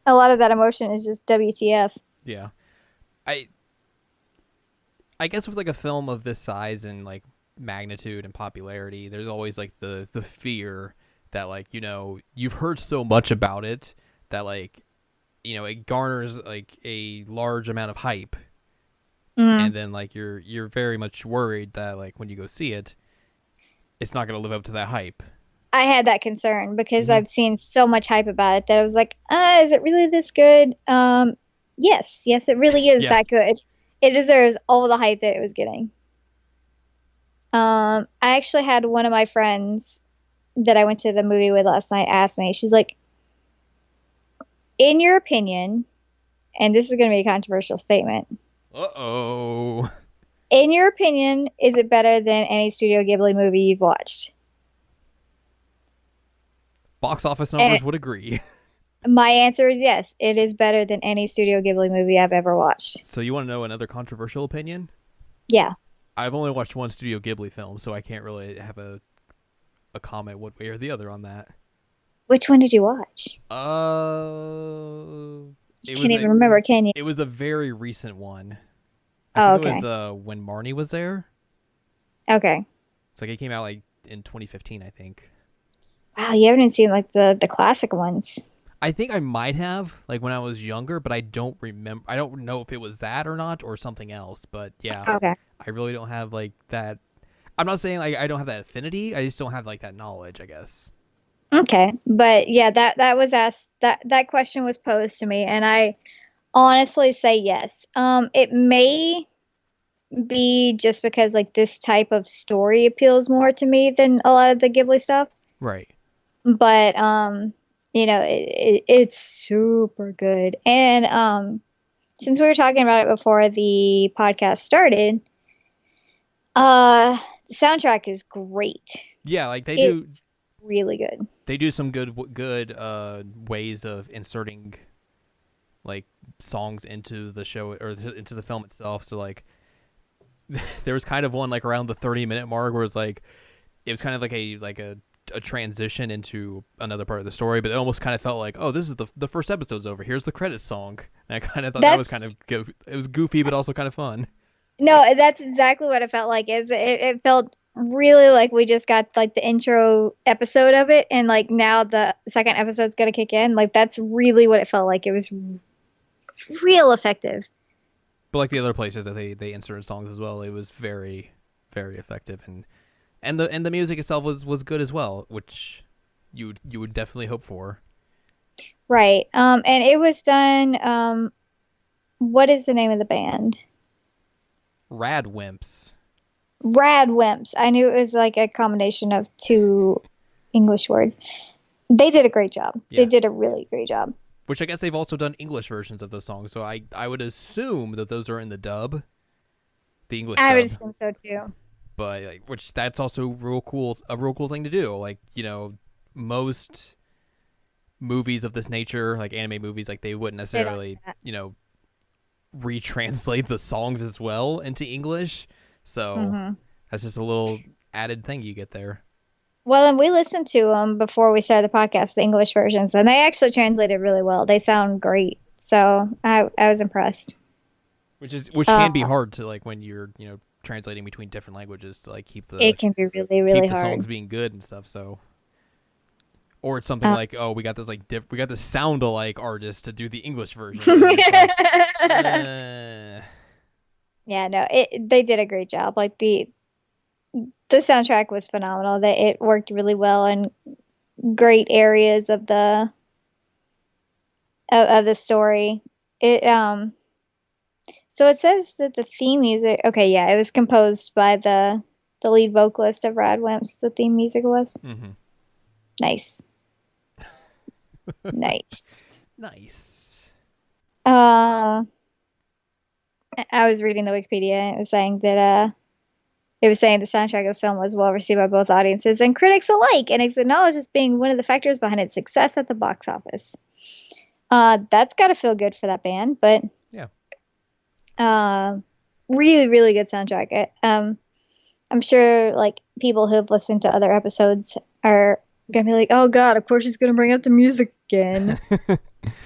a lot of that emotion is just WTF. Yeah. I guess with like a film of this size and like magnitude and popularity, there's always like the fear that like, you know, you've heard so much about it that like, you know, it garners like a large amount of hype. Mm-hmm. And then like you're very much worried that like when you go see it, it's not going to live up to that hype. I had that concern because I've seen so much hype about it that I was like, is it really this good? Yes, it really is that good. It deserves all the hype that it was getting. I actually had one of my friends that I went to the movie with last night ask me, she's like, In your opinion, and this is going to be a controversial statement. Uh-oh. In your opinion, is it better than any Studio Ghibli movie you've watched? Box office And numbers would agree. my answer is yes. It is better than any Studio Ghibli movie I've ever watched. So you want to know another controversial opinion? Yeah. I've only watched one Studio Ghibli film, so I can't really have a comment one way or the other on that. Which one did you watch? It You was can't even remember, can you? it was a very recent one. Oh, I think okay. it was when Marnie was there. Okay. It's like it came out like in 2015, I think. Wow, you haven't seen like the classic ones. I think I might have like when I was younger, but I don't remember. I don't know if it was that or not or something else. But yeah, Okay. I really don't have like that. I'm not saying like I don't have that affinity. I just don't have like that knowledge, I guess. Okay. But yeah, that was asked, that question was posed to me, and I honestly say yes. It may be just because like this type of story appeals more to me than a lot of the Ghibli stuff. Right. But it's super good. And since we were talking about it before the podcast started, the soundtrack is great. Yeah, like It's really good. they do some good ways of inserting like songs into the show or into the film itself. So like there was kind of one like around the 30-minute mark where it was kind of like a transition into another part of the story, but it almost kind of felt like, oh, this is the first episode's over. Here's the credits song. And I kind of thought that was kind of it was goofy, but also kind of fun. No, that's exactly what it felt like. It felt really like we just got like the intro episode of it, and like now the second episode's gonna kick in. Like that's really what it felt like. It was real effective. But like the other places that they inserted songs as well, it was very, very effective, and the music itself was good as well, which you would definitely hope for. Right. And it was done. What is the name of the band? Rad Wimps. Rad Wimps. I knew it was like a combination of two English words. They did a great job. Yeah. They did a really great job. Which I guess they've also done English versions of those songs, so I would assume that those are in the dub, the English I dub. would assume so too. But like, which that's also a real cool thing to do. Like, you know, most movies of this nature, like anime movies, like they wouldn't necessarily, you know, retranslate the songs as well into English. So that's just a little added thing you get there. Well, and we listened to them before we started the podcast, the English versions, and they actually translated really well. They sound great. So I was impressed. Which can be hard to like when you're, you know, translating between different languages to like keep it can be really, really keep the hard. songs being good and stuff. So, or it's something like, oh, we got this like we got this sound alike artist to do the English version. Yeah, no, they did a great job. Like the soundtrack was phenomenal. That it worked really well in great areas of the story. So it says that the theme music. Okay, yeah, it was composed by the lead vocalist of Rad Wimps. The theme music was nice. Nice. I was reading the Wikipedia, and it was saying that it was saying the soundtrack of the film was well received by both audiences and critics alike, and it's acknowledged as being one of the factors behind its success at the box office. That's got to feel good for that band, but yeah, really, really good soundtrack. I'm sure like people who have listened to other episodes are gonna be like, "Oh God, of course she's gonna bring up the music again,"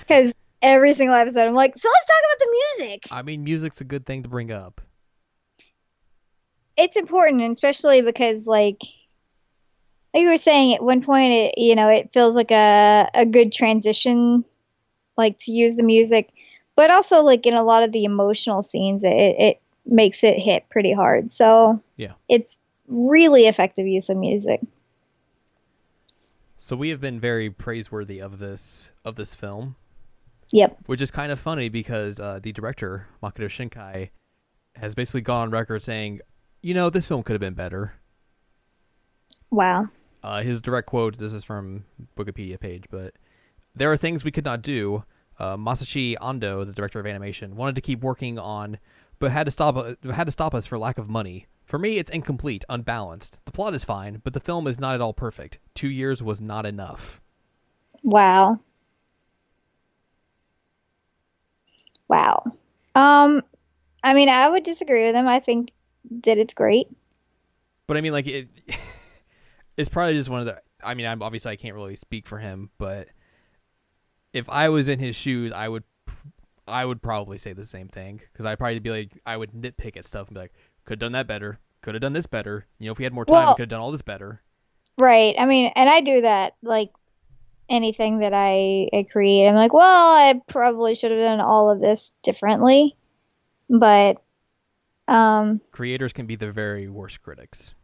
because every single episode I'm like, "So let's talk about the music." I mean, music's a good thing to bring up. It's important, and especially because like you were saying at one point, it feels like a good transition, like to use the music, but also like in a lot of the emotional scenes, it makes it hit pretty hard. So yeah, it's really effective use of music. So we have been very praiseworthy of this film. Yep. Which is kind of funny because the director Makoto Shinkai has basically gone on record saying, you know, this film could have been better. Wow. His direct quote, this is from Wikipedia page, but there are things we could not do. Masashi Ando, the director of animation, wanted to keep working on, but had to stop us for lack of money. For me, it's incomplete, unbalanced. The plot is fine, but the film is not at all perfect. 2 years was not enough. Wow. Wow. I mean, I would disagree with him. I think that it's great. But I mean, like, it's probably just one of the... I mean, I can't really speak for him, but if I was in his shoes, I would probably say the same thing. Because I'd probably be like, I would nitpick at stuff and be like, could have done that better. Could have done this better. You know, if we had more time, we could have done all this better. Right. I mean, and I do that, like, anything that I create. I'm like, well, I probably should have done all of this differently. But creators can be the very worst critics.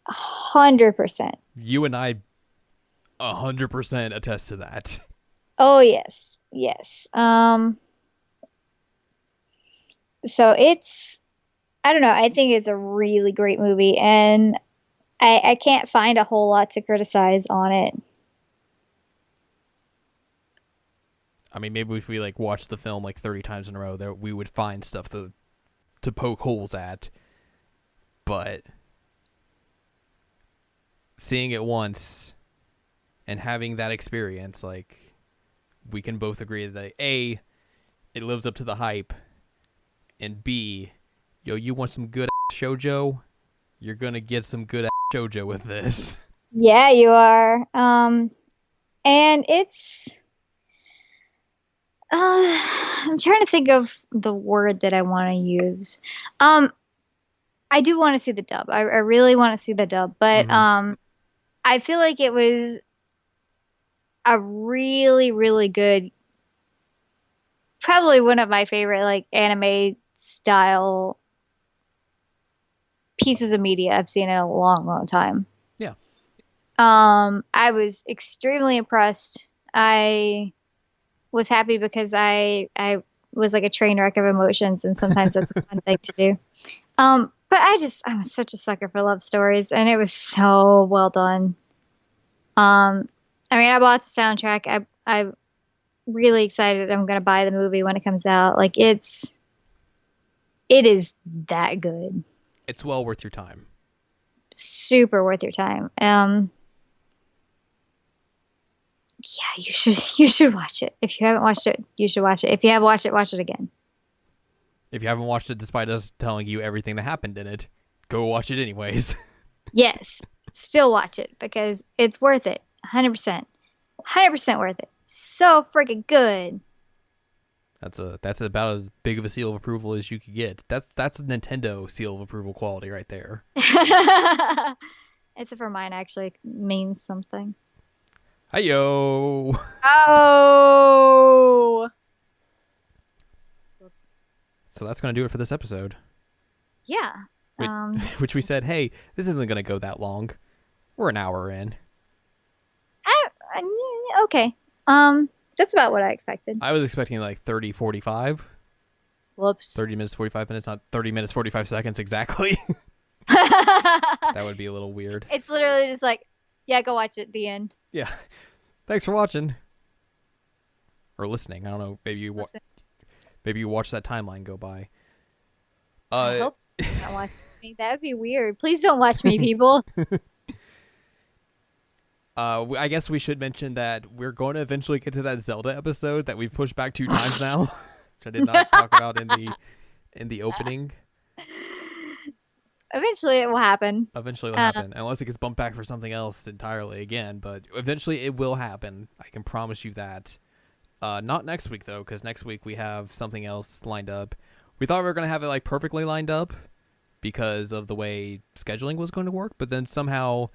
100%. You and I 100% attest to that. Oh, yes. Yes. So it's, I don't know. I think it's a really great movie, and I can't find a whole lot to criticize on it. I mean, maybe if we like watched the film like 30 times in a row, there we would find stuff to poke holes at. But seeing it once and having that experience, like, we can both agree that A, it lives up to the hype, and B, yo, you want some good shoujo? You're gonna get some good shoujo with this. Yeah, you are. And it's I'm trying to think of the word that I want to use. I do want to see the dub. I really want to see the dub, but I feel like it was a really, really good, probably one of my favorite like anime style pieces of media I've seen in a long, long time. Yeah. I was extremely impressed. I was happy because I was like a train wreck of emotions, and sometimes that's a fun thing to do. But I'm such a sucker for love stories, and it was so well done. I mean, I bought the soundtrack. I'm really excited. I'm gonna buy the movie when it comes out. Like, it is that good. It's well worth your time. Super worth your time. Yeah, you should watch it. If you haven't watched it, you should watch it. If you have watched it, watch it again. If you haven't watched it, despite us telling you everything that happened in it, go watch it anyways. Yes, still watch it because it's worth it. 100%. 100% worth it. So freaking good. That's about as big of a seal of approval as you could get. That's a Nintendo seal of approval quality right there. It's for mine actually means something. Hi-yo! Oh! Whoops. So that's going to do it for this episode. Yeah. Which we said, hey, this isn't going to go that long. We're an hour in. Okay. That's about what I expected. I was expecting like 30, 45. Whoops. 30 minutes, 45 minutes, not 30 minutes, 45 seconds exactly. That would be a little weird. It's literally just like, yeah, go watch it, the end. Yeah. Thanks for watching. Or listening. I don't know. Maybe you watch that timeline go by. I hope you're not watching me. That would be weird. Please don't watch me, people. I guess we should mention that we're going to eventually get to that Zelda episode that we've pushed back 2 times now, which I did not talk about in the opening. Eventually it will happen. Eventually it will happen, unless it gets bumped back for something else entirely again. But eventually it will happen. I can promise you that. Not next week though, because next week we have something else lined up. We thought we were going to have it like perfectly lined up because of the way scheduling was going to work, but then somehow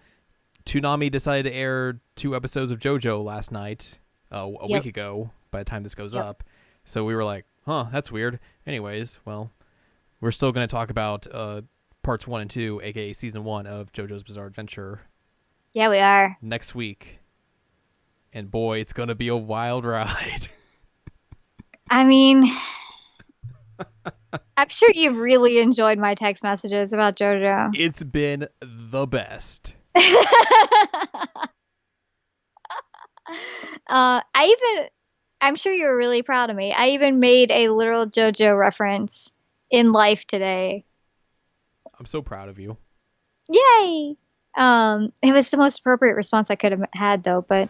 Toonami decided to air 2 episodes of JoJo last night, a week ago by the time this goes up. So we were like, huh, that's weird. Anyways, well, we're still going to talk about parts 1 and 2, aka season 1 of JoJo's Bizarre Adventure. Yeah, we are. Next week. And boy, it's going to be a wild ride. I mean, I'm sure you've really enjoyed my text messages about JoJo. It's been the best. I'm sure you were really proud of me. I even made a literal JoJo reference in life today. I'm so proud of you. Yay! It was the most appropriate response I could have had, though. But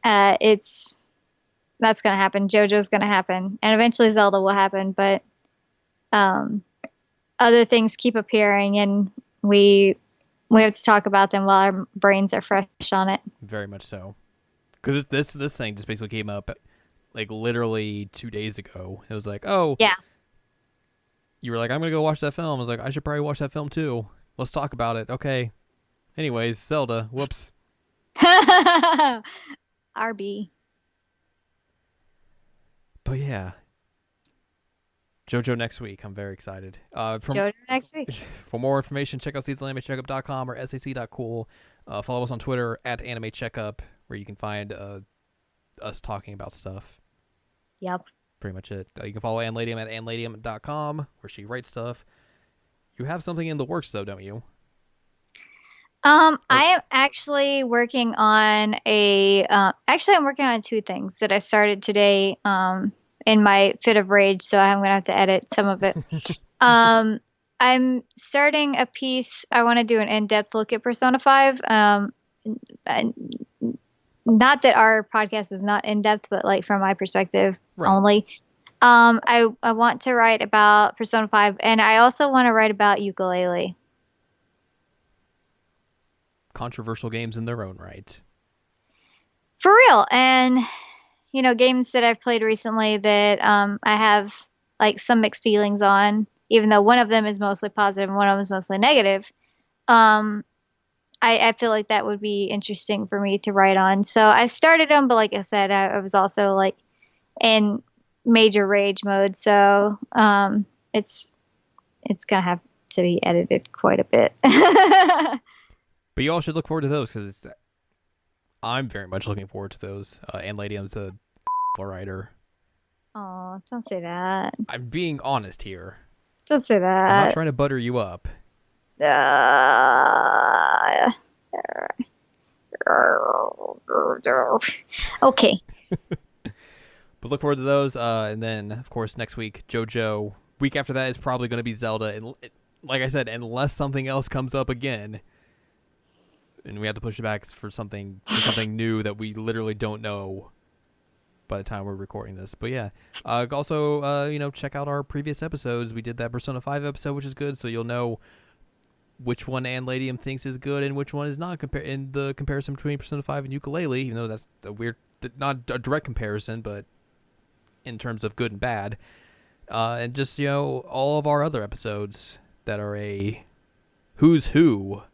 that's gonna happen. JoJo's gonna happen, and eventually Zelda will happen. But um, other things keep appearing, and we have to talk about them while our brains are fresh on it. Very much so. Because this thing just basically came up like literally 2 days ago. It was like, oh, Yeah. you were like, I'm gonna go watch that film. I was like, I should probably watch that film too. Let's talk about it. Okay. Anyways, Zelda. Whoops. RB. But yeah, JoJo next week. I'm very excited. JoJo next week. For more information, check out seasonanimecheckup.com or sac.cool. Follow us on Twitter at Anime Checkup, where you can find us talking about stuff. Yep. Pretty much it. You can follow Anne Ladyem at anneladyem.com, where she writes stuff. You have something in the works, though, don't you? I am actually working on I'm working on two things that I started today in my fit of rage, so I'm gonna have to edit some of it. I'm starting a piece. I want to do an in-depth look at Persona 5. Not that our podcast is not in-depth, but like from my perspective only. I want to write about Persona 5, and I also want to write about ukulele. Controversial games in their own right. For real. And, games that I've played recently that I have like some mixed feelings on, even though one of them is mostly positive and one of them is mostly negative. I feel like that would be interesting for me to write on. So I started them, but like I said, I was also like in major rage mode. So it's going to have to be edited quite a bit. But you all should look forward to those, because I'm very much looking forward to those. Anne Ladyem's a writer. Oh, don't say that. I'm being honest here. Don't say that. I'm not trying to butter you up. Okay. But look forward to those. And then, of course, next week, JoJo. Week after that is probably going to be Zelda. And like I said, unless something else comes up again, and we have to push it back for something new that we literally don't know by the time we're recording this. But yeah, also, check out our previous episodes. We did that Persona 5 episode, which is good, so you'll know which one Anne Ladyem thinks is good and which one is not, in the comparison between Persona 5 and Ukulele, even though that's a weird, not a direct comparison, but in terms of good and bad. And just, all of our other episodes that are a who's who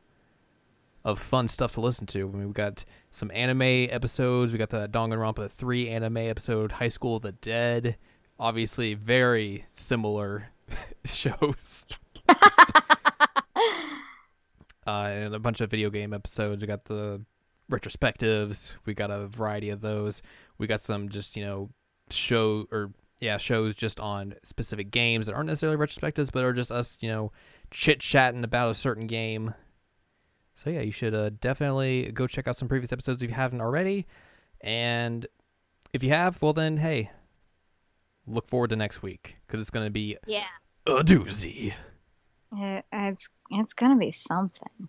of fun stuff to listen to. I mean, we got some anime episodes. We got the Danganronpa 3 anime episode, High School of the Dead. Obviously, very similar shows. And a bunch of video game episodes. We got the retrospectives. We got a variety of those. We got some just, shows just on specific games that aren't necessarily retrospectives, but are just us, chit-chatting about a certain game. So yeah, you should definitely go check out some previous episodes if you haven't already. And if you have, well then, hey, look forward to next week, because it's going to be a doozy. It's going to be something.